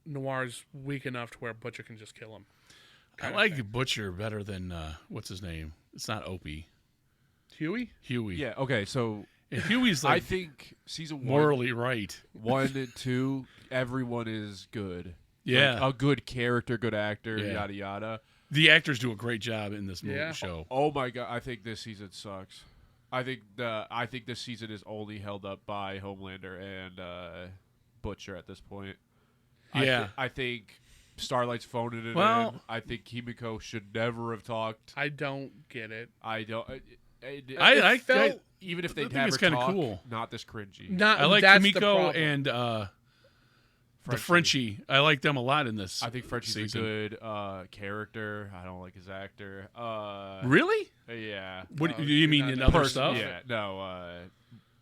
Noir's weak enough to where Butcher can just kill him. I Kinda like thing. Butcher better than what's his name? It's not Opie. Huey. Huey. Yeah. Okay. So And Huey's I like think season one, morally right. 1 and 2, everyone is good. Yeah. Like, a good character, good actor, Yeah. yada yada. The actors do a great job in this movie Yeah. show. Oh my god! I think this season sucks. I think this season is only held up by Homelander and Butcher at this point. Yeah. I think Starlight's phoning it Well- in. I think Kimiko should never have talked. I don't get it. I don't. I felt- even if I they'd think have it's her kinda talk, cool. not this cringy. Not. I like that's the Kimiko problem. and the Frenchie. I like them a lot in this. I think Frenchie's season. a good character. I don't like his actor. Really? Yeah. What Oh, do you mean not in the other person- stuff? Yeah. No.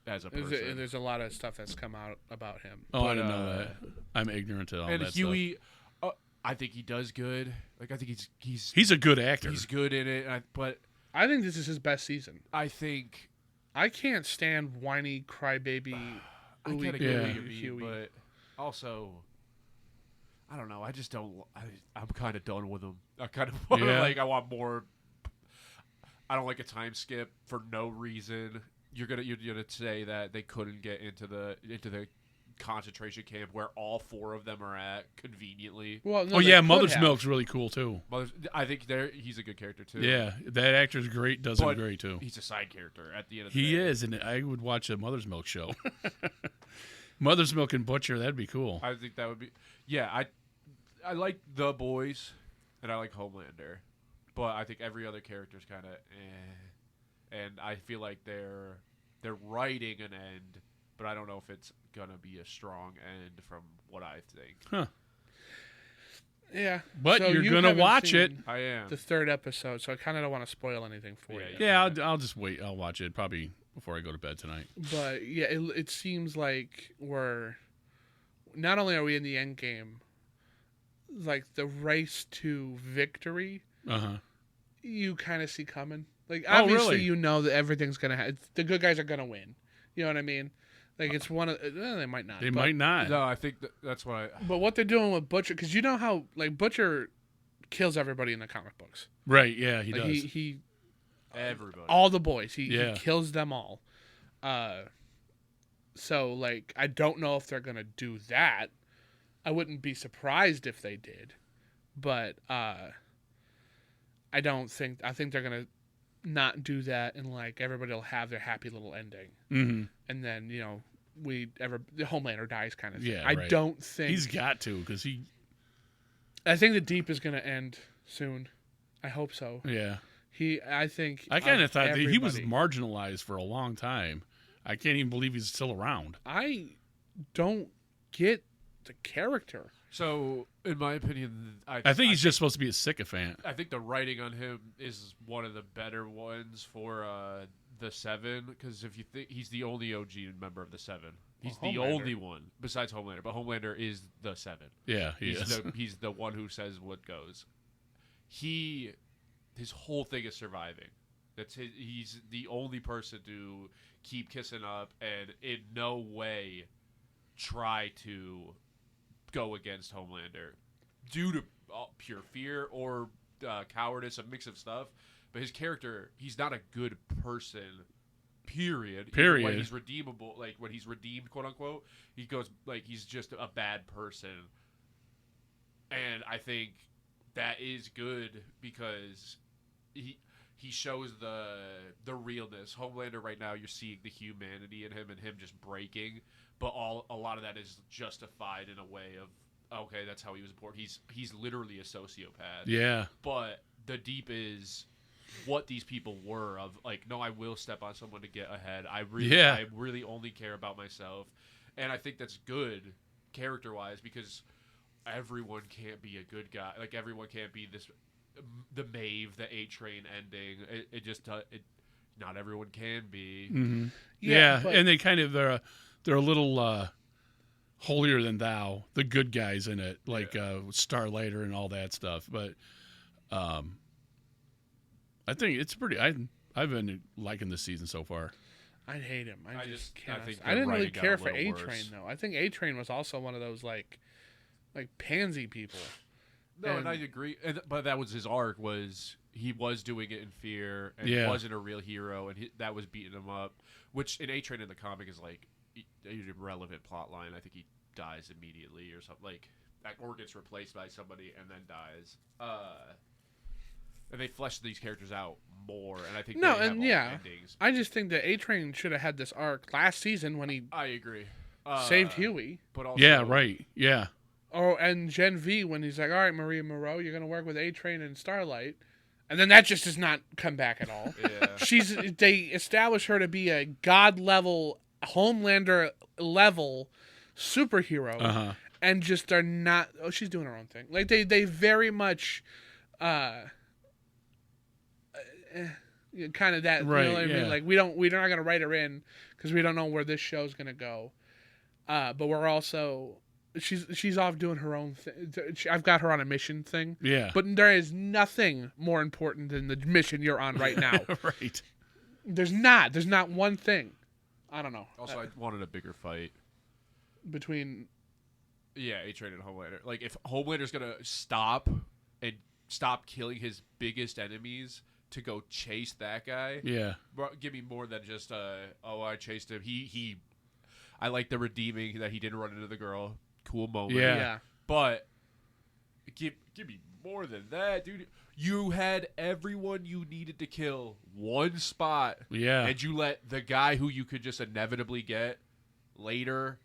As a person. There's a lot of stuff that's come out about him. Oh, I But, didn't know that. I'm ignorant to all and that Huey, I think he does good. Like I think he's stuff. He's a good actor. he's good in it. But I think this is his best season. I think I can't stand whiny crybaby. I ooey get a Yeah. good gooey Huey, but also I don't know. I just don't. I'm kind of done with him. I kind of want Yeah. like I want more. I don't like a time skip for no reason. You're gonna say that they couldn't get into the concentration camp where all 4 of them are at conveniently. Well, no, Oh they yeah, could Mother's have. Milk's really cool too. I think he's a good character too. Yeah, that actor's great. Does him But great too. He's a side character at the end of the He day. is, and I would watch a Mother's Milk show. Mother's Milk and Butcher, that'd be cool. I think that would be. Yeah, I like the boys, and I like Homelander, but I think every other character is kind of and I feel like they're writing an end, but I don't know if it's gonna be a strong end from what I think. Yeah, But So you're you gonna haven't watch it. seen I am. The 3rd episode, so I kind of don't want to spoil anything for Yeah, you. Yeah, I'll just wait. I'll watch it probably before I go to bed tonight. But yeah, it seems like we're not only are we in the end game, like the race to victory, Uh huh. you kind of see coming. Like Oh, obviously, really? you know that everything's gonna the good guys are gonna win. You know what I mean? Like it's one of they might not. They but, might not. No, I think that's what I. But what they're doing with Butcher, because you know how like Butcher kills everybody in the comic books. Right? Yeah, he Like does. he Everybody. all the boys. He Yeah. kills them all. So like I don't know if they're gonna do that. I wouldn't be surprised if they did, but I don't think. I think they're gonna not do that, and like everybody will have their happy little ending, Mm-hmm. and then the Homelander dies kind of thing. Yeah, I right. don't think He's got to because he. I think the Deep is gonna end soon. I hope so. Yeah, I think. I kind of thought that he was everybody- marginalized for a long time. I can't even believe he's still around. I don't get the character. So, in my opinion, I think he's just supposed to be a sycophant. I think the writing on him is one of the better ones for the 7, because if you think he's the only OG member of the 7, he's Well, the Homelander. only one besides Homelander. But Homelander is the 7. Yeah, he is. He's the one who says what goes. His whole thing is surviving. He's the only person to keep kissing up and in no way try to go against Homelander due to pure fear or cowardice, a mix of stuff. But his character, he's not a good person. Period. Period. When he's redeemable, like when he's redeemed, quote unquote, he goes like he's just a bad person. And I think that is good because he shows the realness. Homelander right now, you're seeing the humanity in him and him just breaking, but a lot of that is justified in a way of okay, that's how he was born. He's literally a sociopath. Yeah, But the Deep is what these people were of like, no, I will step on someone to get ahead. I really only care about myself. And I think that's good character wise because everyone can't be a good guy. Like everyone can't be the Maeve, the A Train ending. Not everyone can be. mm-hmm. Yeah, yeah. but- And they kind of they're a little holier than thou, the good guys in it, like Starlighter and all that stuff. But I think it's pretty. I've been liking this season so far. I hate him. I just can't. think I the didn't really writing got care a for little A-Train worse. though. I think A-Train was also one of those like pansy people. No, and And- I agree. But that was his arc. Was he was doing it in fear and Yeah. wasn't a real hero, and that was beating him up. Which in A-Train in the comic is like an irrelevant plot line. I think he dies immediately or something. Like or gets replaced by somebody and then dies. And they flesh these characters out more, and I think No, they have and all yeah. endings. I just think that A-Train should have had this arc last season when he I agree. saved Huey. But also, Yeah, right. Yeah. Oh, and Gen V when he's like, all right, Maria Moreau, you're going to work with A-Train and Starlight. And then that just does not come back at all. Yeah. They establish her to be a god-level, Homelander-level superhero. Uh-huh. And just are not... Oh, she's doing her own thing. Like, they very much... kind of that, Right, you know what I yeah. mean? Like we're not gonna write her in because we don't know where this show's gonna go. But we're also she's off doing her own thing. I've got her on a mission thing. Yeah. But there is nothing more important than the mission you're on right now. Right. There's not one thing. I don't know. Also, I wanted a bigger fight. Between Yeah, A-Train and Homelander. Like, if Homelander's gonna stop killing his biggest enemies to go chase that guy, Yeah. give me more than just I chased him. I like the redeeming that he didn't run into the girl. Cool moment. Yeah. yeah. But give me more than that, dude. You had everyone you needed to kill one spot, Yeah. and you let the guy who you could just inevitably get later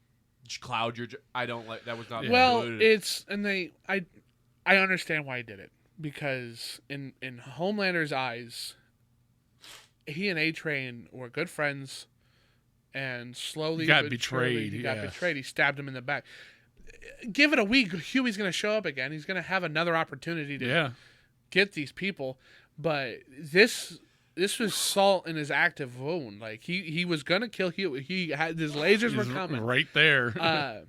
cloud your. I don't like that. Was not Well, good. it's and I understand why he did it because in Homelander's eyes, he and A-Train were good friends, and slowly He got but betrayed, surely he got yeah. betrayed. He stabbed him in the back. Give it a week, Huey's going to show up again. He's going to have another opportunity to Yeah. get these people, but this was salt in his active wound. Like he was going to kill Huey. He had his lasers were He's coming. right there.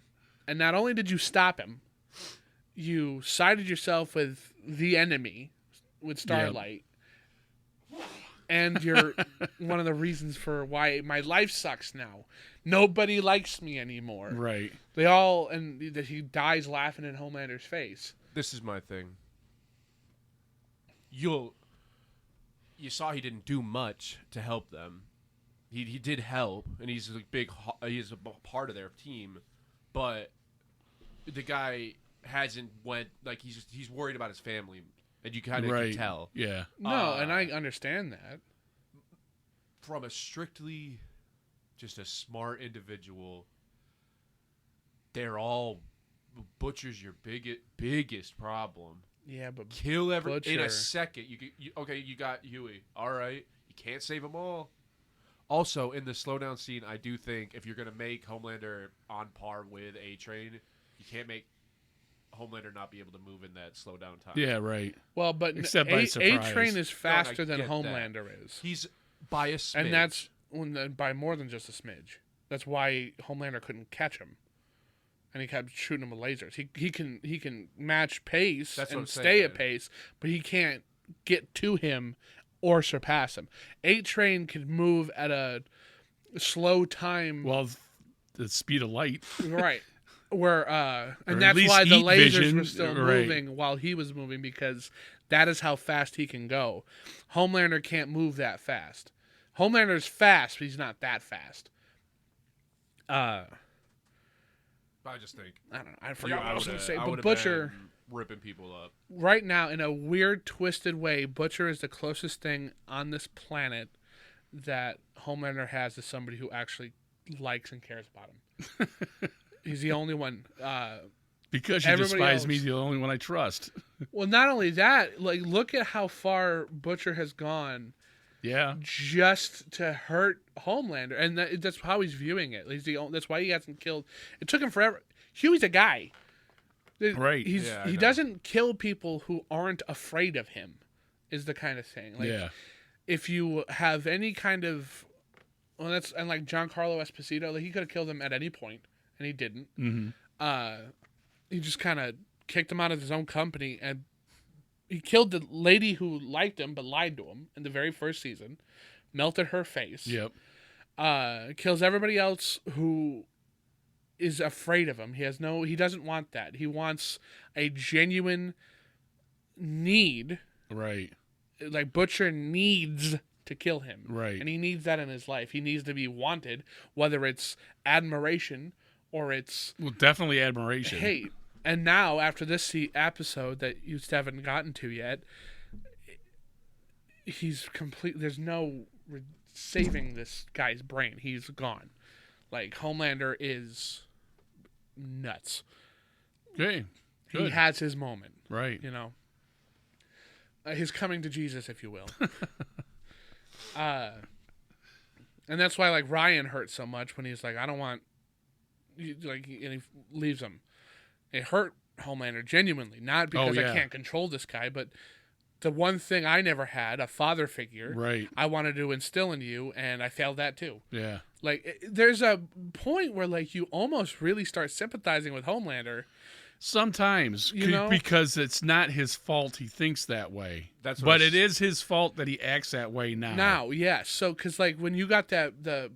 And not only did you stop him, you sided yourself with the enemy, with Starlight. And you're one of the reasons for why my life sucks now. Nobody likes me anymore. Right. They all, and that he dies laughing in Homelander's face. This is my thing. You saw he didn't do much to help them. He did help, and he's he's a part of their team, but the guy hasn't went like he's worried about his family, and you kind of Right. can tell Yeah. No, and I understand that. from a strictly just a smart individual. They're all Butcher's your biggest problem. Yeah, but Kill in Butcher. a second. You got Huey. All right, you can't save them all. Also, in the slowdown scene, I do think if you're gonna make Homelander on par with A-Train, you can't make Homelander not be able to move in that slowdown time. Yeah, right. well, but Except by surprise. A-Train is faster I than get that. Homelander is, He's by a smidge. and that's by more than just a smidge. That's why Homelander couldn't catch him, and he kept shooting him with lasers. He can match pace That's what I'm and saying, stay at man. pace, but he can't get to him or surpass him. A-Train could move at a slow time. Well, the speed of light. Right. Where Or and at that's least why the heat lasers vision, were still right. moving while he was moving, because that is how fast he can go. Homelander can't move that fast. Homelander's fast, but he's not that fast. I just think. I don't know. I forgot what I was going to say. I But would've Butcher, been ripping people up. right now, in a weird, twisted way, Butcher is the closest thing on this planet that Homelander has to somebody who actually likes and cares about him. He's the only one. Because you Everybody despise me, else- the only one I trust. Well, not only that, like look at how far Butcher has gone Yeah. just to hurt Homelander, and that's how he's viewing it. That's why he hasn't killed. It took him forever. Huey's a guy. Right. Yeah, I He know. doesn't kill people who aren't afraid of him. Is the kind of thing. Like, Yeah. if you have any kind of, well, that's and like Giancarlo Esposito, like he could have killed him at any point, and he didn't. Mm-hmm. He just kind of kicked him out of his own company, and he killed the lady who liked him but lied to him in the very first season, melted her face. Yep. kills everybody else who is afraid of him. He doesn't want that. He wants a genuine need. Right. Like Butcher needs to kill him. Right. And he needs that in his life. He needs to be wanted, whether it's admiration or it's Well, definitely admiration. hate. And now, after this episode that you haven't gotten to yet, he's complete. There's no saving this guy's brain. He's gone. Like, Homelander is nuts. Okay. He Good. has his moment. Right. You know, his coming to Jesus, if you will. And that's why, like, Ryan hurts so much when he's like, I don't want, like, and he leaves him. It hurt Homelander genuinely, not because yeah. I can't control this guy, but the one thing I never had, a father figure, Right. I wanted to instill in you, and I failed that too. Yeah. Like, there's a point where, like, you almost really start sympathizing with Homelander. Sometimes, You know? because it's not his fault he thinks that way. That's what but I it is his fault that he acts that way now. Now, yes. So, because, like, when you got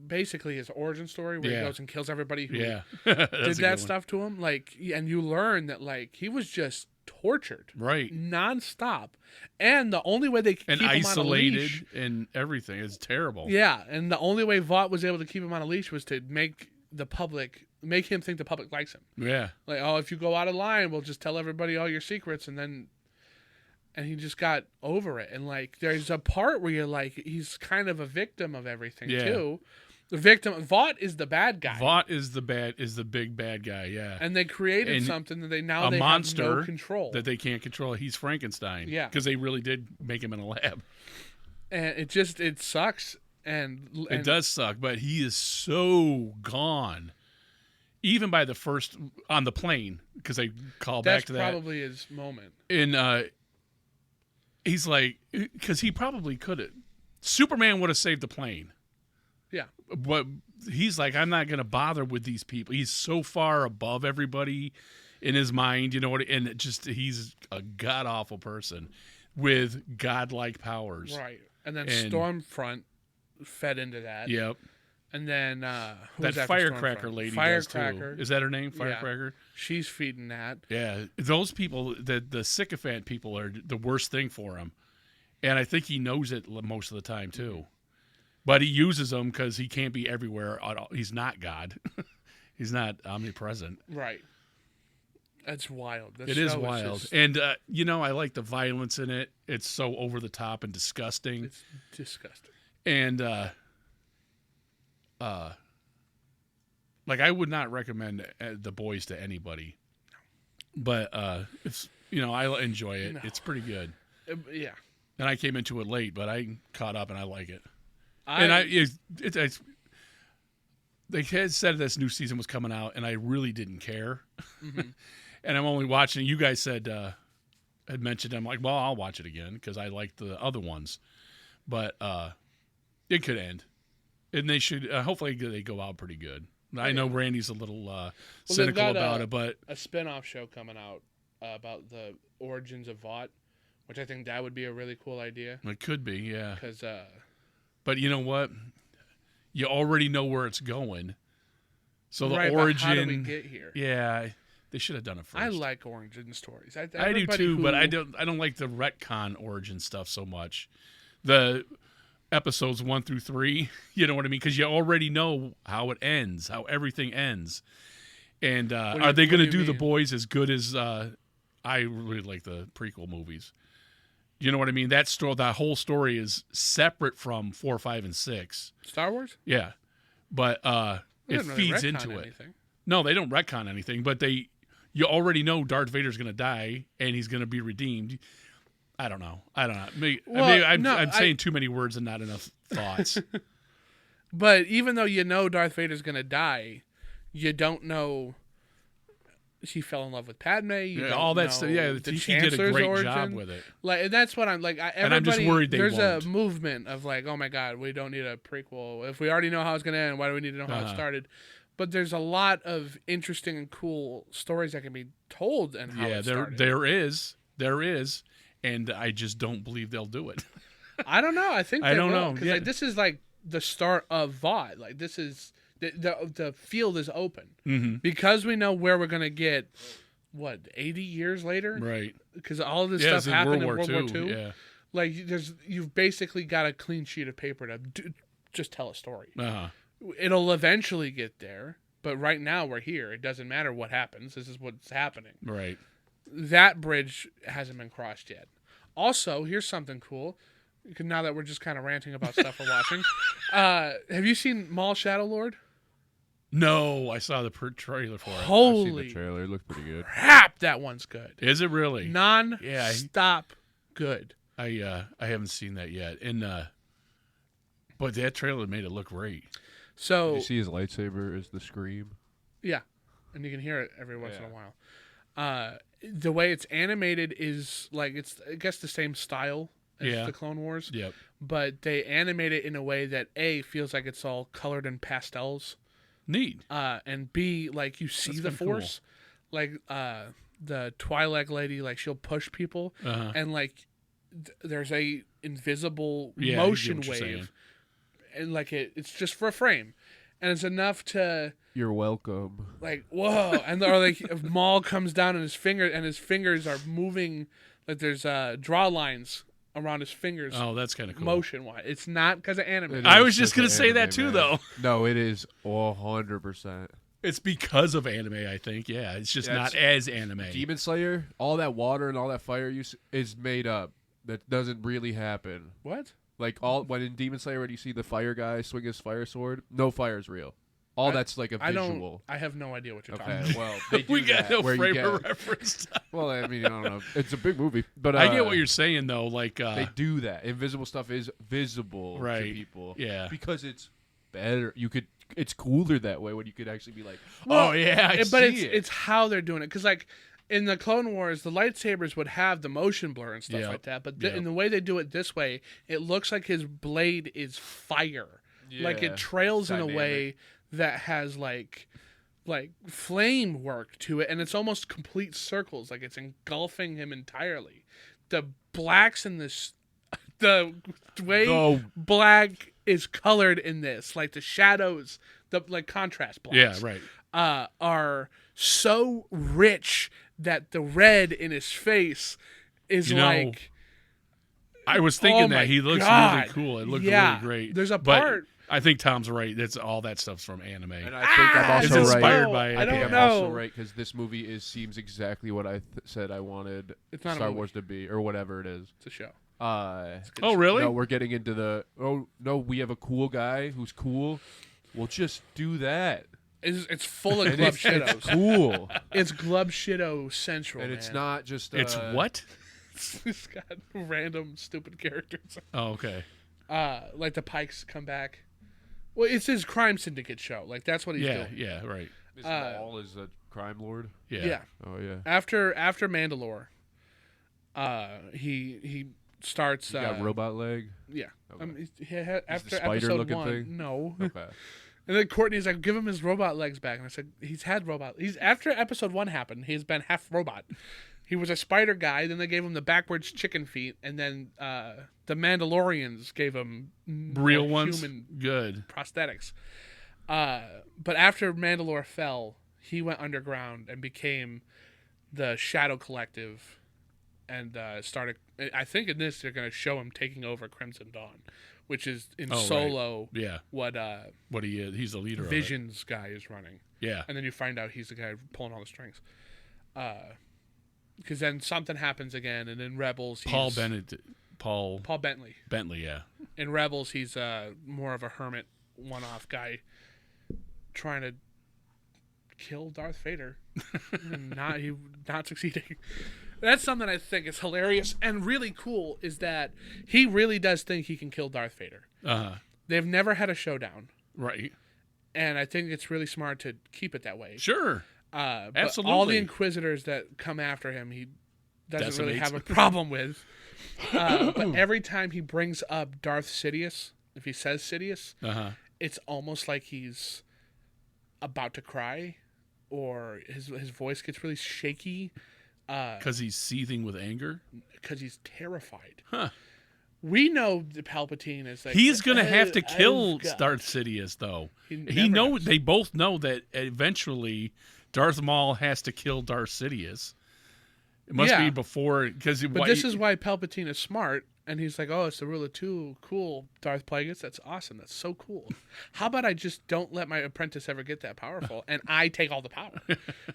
basically his origin story where Yeah. he goes and kills everybody who Yeah. did That's a good that one. stuff to him, like, and you learn that, like, he was just tortured Right. nonstop, and the only way they could And keep him on a leash, isolated and everything is terrible. yeah, and the only way Vought was able to keep him on a leash was to make him think the public likes him. Yeah. Like, oh, if you go out of line, we'll just tell everybody all your secrets, and he just got over it. And, like, there's a part where you're like, he's kind of a victim of everything Yeah. too. The victim, Vought is the bad guy. Vought is the big bad guy, yeah. And they created And something that they a have monster no control. that they can't control. He's Frankenstein. Yeah. Because they really did make him in a lab. And it sucks. And It does suck, but he is so gone. Even by the first on the plane, because they call that's back to that. probably his moment. And he's like, because he probably could have. Superman would have saved the plane. Yeah. But he's like, I'm not going to bother with these people. He's so far above everybody in his mind, you know what? And he's a god awful person with godlike powers. Right. And then And- Stormfront fed into that. Yep. And then who That was after firecracker Stormfront? lady Firecracker. does too. Is that her name? Firecracker? She's feeding that. Yeah. Those people, the sycophant people are the worst thing for him. And I think he knows it most of the time too. But he uses them because he can't be everywhere. He's not God. He's not omnipresent. Right. That's wild. It is wild. And, I like the violence in it. It's so over the top and disgusting. It's disgusting. And, like, I would not recommend The Boys to anybody. But, it's, I enjoy it. No. It's pretty good. Yeah. And I came into it late, but I caught up and I like it. They had said this new season was coming out, and I really didn't care. Mm-hmm. And I'm only watching. You guys had mentioned. I'm like, well, I'll watch it again because I like the other ones. But it could end, and they should. Hopefully, they go out pretty good. I know Randy's a little cynical got about it, but a spin-off show coming out about the origins of Vought, which I think that would be a really cool idea. it could be, yeah. Because But you know what? You already know where it's going. So the right, but origin. how do we get here? Yeah, they should have done it first. I like origin stories. I do everybody too, but I who- don't like the retcon origin stuff so much. The episodes 1 through 3, you know what I mean? Because you already know how it ends, how everything ends. And are they going to do The mean? Boys as good as I really like the prequel movies? You know what I mean? That whole story is separate from 4, 5, and 6. Star Wars? Yeah, but They it didn't really feeds retcon into it. anything. No, they don't retcon anything, but you already know Darth Vader's going to die and he's going to be redeemed. I don't know. Maybe I'm saying too many words and not enough thoughts. But even though you know Darth Vader's going to die, you don't know he fell in love with Padme. You Yeah, don't all that know stuff. Yeah, the he did a Chancellor's great origin. job with it. Like that's what I'm like. And I'm just worried they there's won't. a movement of like, oh my god, we don't need a prequel. If we already know how it's going to end, why do we need to know how it started? But there's a lot of interesting and cool stories that can be told and how it started. there is, and I just don't believe they'll do it. I don't know. I think I they don't will, know. 'cause, Yeah. like, this is like the start of VOD. Like this is the field is open Mm-hmm. because we know where we're gonna get. What 80 years later? Right. Because all of this Yeah, stuff it's in happened World in War World War II. Yeah. Like you've basically got a clean sheet of paper to just tell a story. Uh-huh. It'll eventually get there, but right now we're here. It doesn't matter what happens. This is what's happening. Right. That bridge hasn't been crossed yet. Also, here's something cool. Now that we're just kind of ranting about stuff we're watching, have you seen Maul Shadow Lord? No, I saw the trailer for it. I've seen Holy the trailer. It looked pretty good. crap, that one's good. Is it really? Non-stop good. I haven't seen that yet. And but that trailer made it look great. So Did you see his lightsaber is the scream? yeah, and you can hear it every once in a Yeah. while. The way it's animated is like it's I guess the same style as Yeah. the Clone Wars, Yep. but they animate it in a way that A feels like it's all colored in pastels, Neat. and B like you see That's the kinda cool. Force, like the Twi'lek lady, like she'll push people, Uh-huh. and like there's a invisible Yeah, I get motion what you're saying. wave, and like it's just for a frame, and it's enough to. You're welcome. Like whoa, and or like if Maul comes down and his fingers are moving, like there's draw lines around his fingers, Oh, that's kind of cool. motion wise. It's not because of anime. It I is was just because gonna of say that anime, too, man. though. No, it is 100%. It's because of anime, I think. Yeah, it's just Yeah, not as anime. Demon Slayer, all that water and all that fire use is made up. That doesn't really happen. What? Like when in Demon Slayer, when you see the fire guy swing his fire sword, no fire is real. All that's like a I visual. don't. I have no idea what you're talking Okay, about. well, they do We got that, no where you frame get- of reference. Well, I mean, I don't know. It's a big movie, but I get what you're saying, though. Like, They do that. Invisible stuff is visible Right. to people. Yeah. because it's better. It's cooler that way when you could actually be like, Well, oh yeah, but it's how they're doing it because like in the Clone Wars, the lightsabers would have the motion blur and stuff Yep. like that. But Yep. in the way they do it this way, it looks like his blade is fire. Like Yeah. it trails in a Dynamic. way that has like flame work to it, and it's almost complete circles. Like it's engulfing him entirely. The blacks in this, the way Oh. black is colored in this, like the shadows, the like contrast blacks yeah, right. are so rich that the red in his face is You know, like I was thinking oh my that he looks God. really cool. It looked Yeah. really great. There's a But part- I think Tom's right. That's all that stuff's from anime. And I think I'm It's also inspired right. by. I I don't think I'm know. also right because this movie seems exactly what I said I wanted It's not a Star movie. Wars to be, or whatever it is. it's a show. Oh, really? No, we're getting into the. Oh no, we have a cool guy who's cool. We'll just do that. It's full of And glub it's shitos. cool, It's glub shito central, and it's man. not just. It's what? It's got random stupid characters. Oh, okay. Like the Pikes come back. Well, it's his crime syndicate show. Like that's what he's Yeah, doing. yeah, right. This Maul is a crime lord. Yeah. Yeah. Oh yeah. After Mandalore, he starts. You got robot leg. Yeah. Okay. After spider episode looking 1, thing? no. Okay. And then Courtney's like, give him his robot legs back. And I said, he's had robot. He's after episode 1 happened, he's been half robot. He was a spider guy. Then they gave him the backwards chicken feet, and then the Mandalorians gave him Real more ones. human Good. prosthetics. But after Mandalore fell, he went underground and became the Shadow Collective, and started. I think in this they're going to show him taking over Crimson Dawn, which is in Oh, right. Solo Yeah. what What he is. He's the leader Vision's guy is running. of it. Yeah. And then you find out he's the guy pulling all the strings. Because then something happens again, and in Rebels, he's Paul Bentley. Bentley, yeah. In Rebels, he's more of a hermit, one-off guy, trying to kill Darth Vader, and not succeeding. That's something I think is hilarious and really cool. Is that he really does think he can kill Darth Vader. Uh-huh. They've never had a showdown, Right. and I think it's really smart to keep it that way. Sure. But all Absolutely. the Inquisitors that come after him, he doesn't really Decimates. have a problem with. But every time he brings up Darth Sidious, if he says Sidious, Uh-huh. it's almost like he's about to cry, or his voice gets really shaky Because he's seething with anger. because he's terrified. Huh. we know the Palpatine is like He's gonna have to kill God. Darth Sidious, though. He He never knows. does. They both know that eventually Darth Maul has to kill Darth Sidious. It must Yeah. be before, because. But this is why Palpatine is smart, and he's like, "Oh, it's the rule of two. Cool, Darth Plagueis. That's awesome. That's so cool. How about I just don't let my apprentice ever get that powerful, and I take all the power?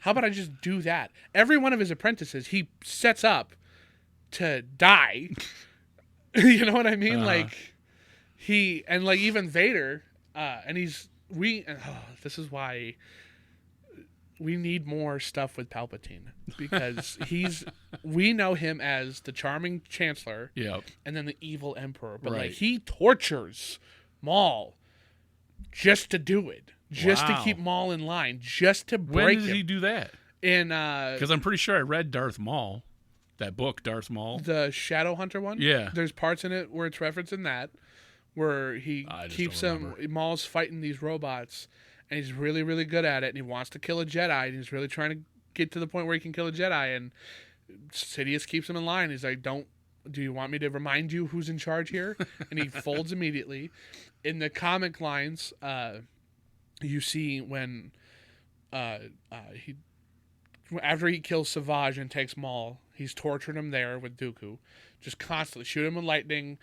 How about I just do that? Every one of his apprentices, he sets up to die. You know what I mean? Like even Vader, and this is why we need more stuff with Palpatine, because we know him as the charming Chancellor, Yep. and then the evil Emperor, but like Right. he tortures Maul just to do it, just to Wow. keep Maul in line, just to When break did him. he do that? In Because I'm pretty sure I read Darth Maul, that book, Darth Maul. the Shadow Hunter one, Yeah. there's parts in it where it's referencing that, where he I just keeps don't them. remember. Maul's fighting these robots, and he's really, really good at it, and he wants to kill a Jedi, and he's really trying to get to the point where he can kill a Jedi, and Sidious keeps him in line. He's like, "Do you want me to remind you who's in charge here?" And he folds immediately. In the comic lines, you see when he after he kills Savage and takes Maul, he's torturing him there with Dooku, just constantly shooting him with lightning,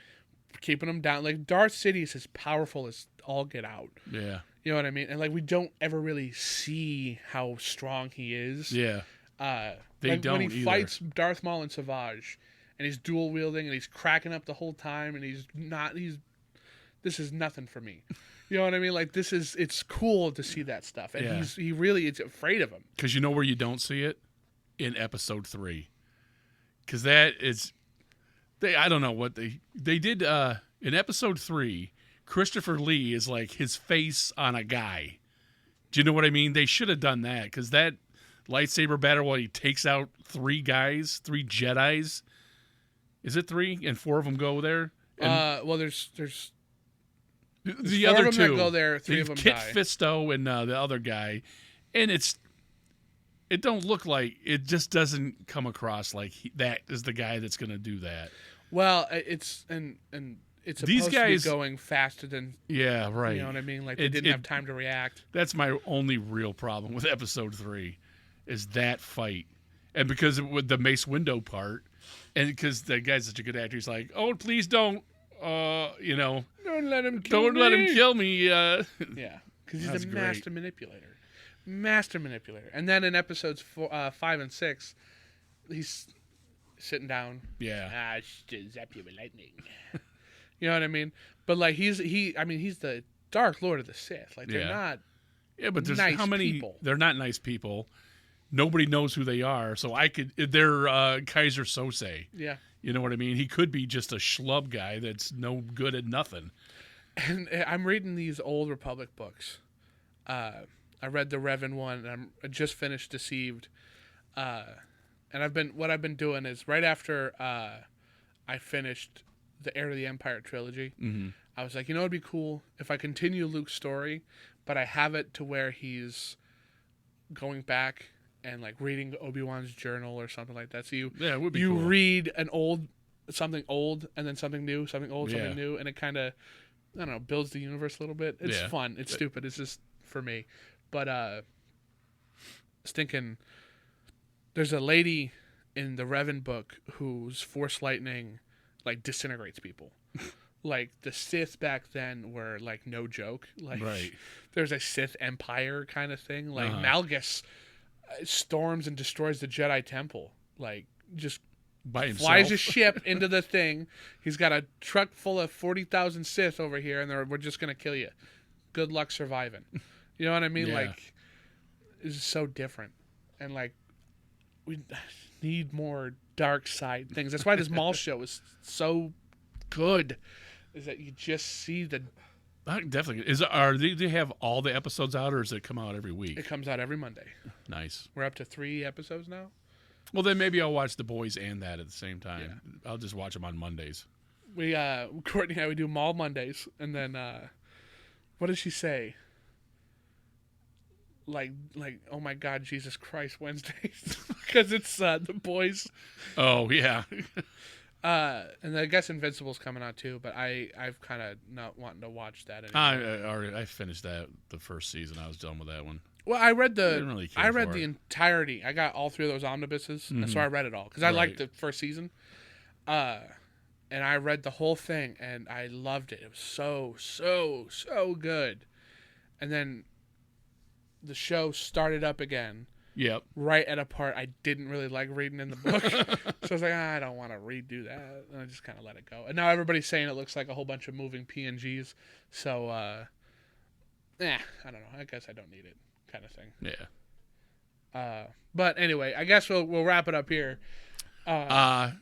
keeping him down. Like Darth Sidious is powerful as all get out. Yeah. You know what I mean? And like we don't ever really see how strong he is. Yeah. They Like don't when he either. fights Darth Maul and Savage, and he's dual wielding and he's cracking up the whole time, and this is nothing for me. You know what I mean? Like it's cool to see that stuff, and Yeah. he really is afraid of him. Because you know where you don't see it? In episode 3. Because that is, I don't know what they did in episode 3. Christopher Lee is like his face on a guy. Do you know what I mean? They should have done that, because that lightsaber battle while he takes out 3 guys, 3 Jedis. Is it 3? And 4 of them go there. And Well, there's the 4 other of them 2 that go there, 3 of them Kit die. Fisto and the other guy, and it don't look like, it just doesn't come across like that is the guy that's going to do that. Well, it's and it's These supposed guys- to be going faster than Yeah, right. you know what I mean. Like they It- didn't it- have time to react. That's my only real problem with episode 3, is that fight, and because with the Mace Windu part, and because the guy's such a good actor, he's like, "Oh, please don't, Don't let him kill don't me. let him kill me." Yeah, because That's he's a great. master manipulator. And then in episodes 5 and 6, he's sitting down. Yeah, Zap you with lightning. You know what I mean? But like he's the Dark Lord of the Sith. Like they're Yeah. not. yeah, but there's Nice how many? people. They're not nice people. Nobody knows who they are, so they're Kaiser Sose. Yeah. You know what I mean? He could be just a schlub guy that's no good at nothing. And I'm reading these old Republic books. I read the Revan one, and I just finished Deceived. And what I've been doing is right after I finished the Heir to the Empire trilogy, I was like, it'd be cool if I continue Luke's story, but I have it to where he's going back and like reading Obi-Wan's journal or something like that. So Yeah, it would be you cool. read something old, and then something new, something old, Yeah. something new, and it kind of, I don't know, builds the universe a little bit. It's Yeah. fun. It's stupid. It's just for me. But I was thinking, there's a lady in the Revan book whose Force lightning like disintegrates people. Like the Sith back then were like no joke. Like Right. there's a Sith Empire kind of thing. Like Uh-huh. Malgus storms and destroys the Jedi Temple. Like just By himself. flies a ship into the thing. He's got a truck full of 40,000 Sith over here, and we're just gonna kill you. Good luck surviving. You know what I mean? Yeah. Like, it's so different, and like, we need more dark side things. That's why this Maul show is so good. Is that you just see Definitely. Do they have all the episodes out, or does it come out every week? it comes out every Monday. Nice. We're up to 3 episodes now. Well, then maybe I'll watch The Boys and that at the same time. I'll just watch them on Mondays. We Courtney and I, we do Maul Mondays, and then what did she say? Like oh my God, Jesus Christ Wednesdays, because it's the boys. Oh yeah, And I guess Invincible's coming out too, but I've kind of not wanting to watch that anymore. I finished that the first season. I was done with that one. Well, I read Didn't really care I read for the it. entirety. I got all 3 of those omnibuses, and so I read it all because I liked the first season. And I read the whole thing, and I loved it. It was so good. And then the show started up again. Yep. Right at a part I didn't really like reading in the book. So I was like, I don't want to redo that. And I just kind of let it go. And now everybody's saying it looks like a whole bunch of moving PNGs. So, I don't know. I guess I don't need it, kind of thing. Yeah. But anyway, I guess we'll wrap it up here. Man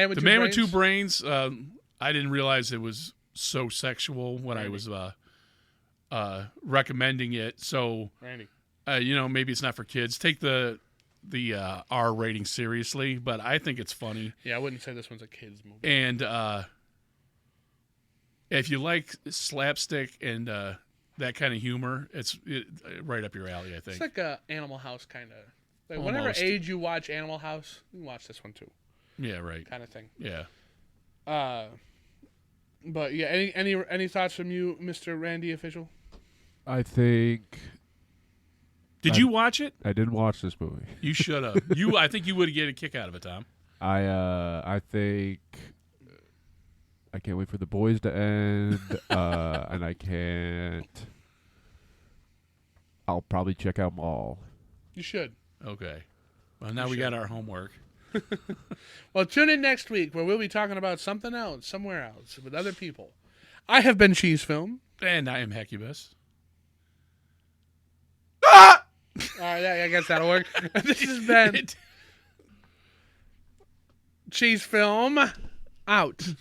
with The Two Man Brains. with Two Brains, I didn't realize it was so sexual when I was recommending it. So, Randy. Maybe it's not for kids. Take the R rating seriously, but I think it's funny. Yeah, I wouldn't say this one's a kid's movie. And if you like slapstick and that kind of humor, it's right up your alley, I think. It's like a Animal House kind of. Like whatever Almost. age you watch Animal House, you can watch this one too, Yeah, right. kind of thing. Yeah. But yeah, any thoughts from you, Mr. Randy Official? I think Did you watch it? I did watch this movie. You should have. I think you would get a kick out of it, Tom. I think I can't wait for The Boys to end, and I can't. I'll probably check out them all. You should. Okay. Well, now we got our homework. Well, tune in next week where we'll be talking about something else, somewhere else, with other people. I have been Cheese Film. And I am Hecubus. All right, I guess that'll work. This has been Cheese Film. Out.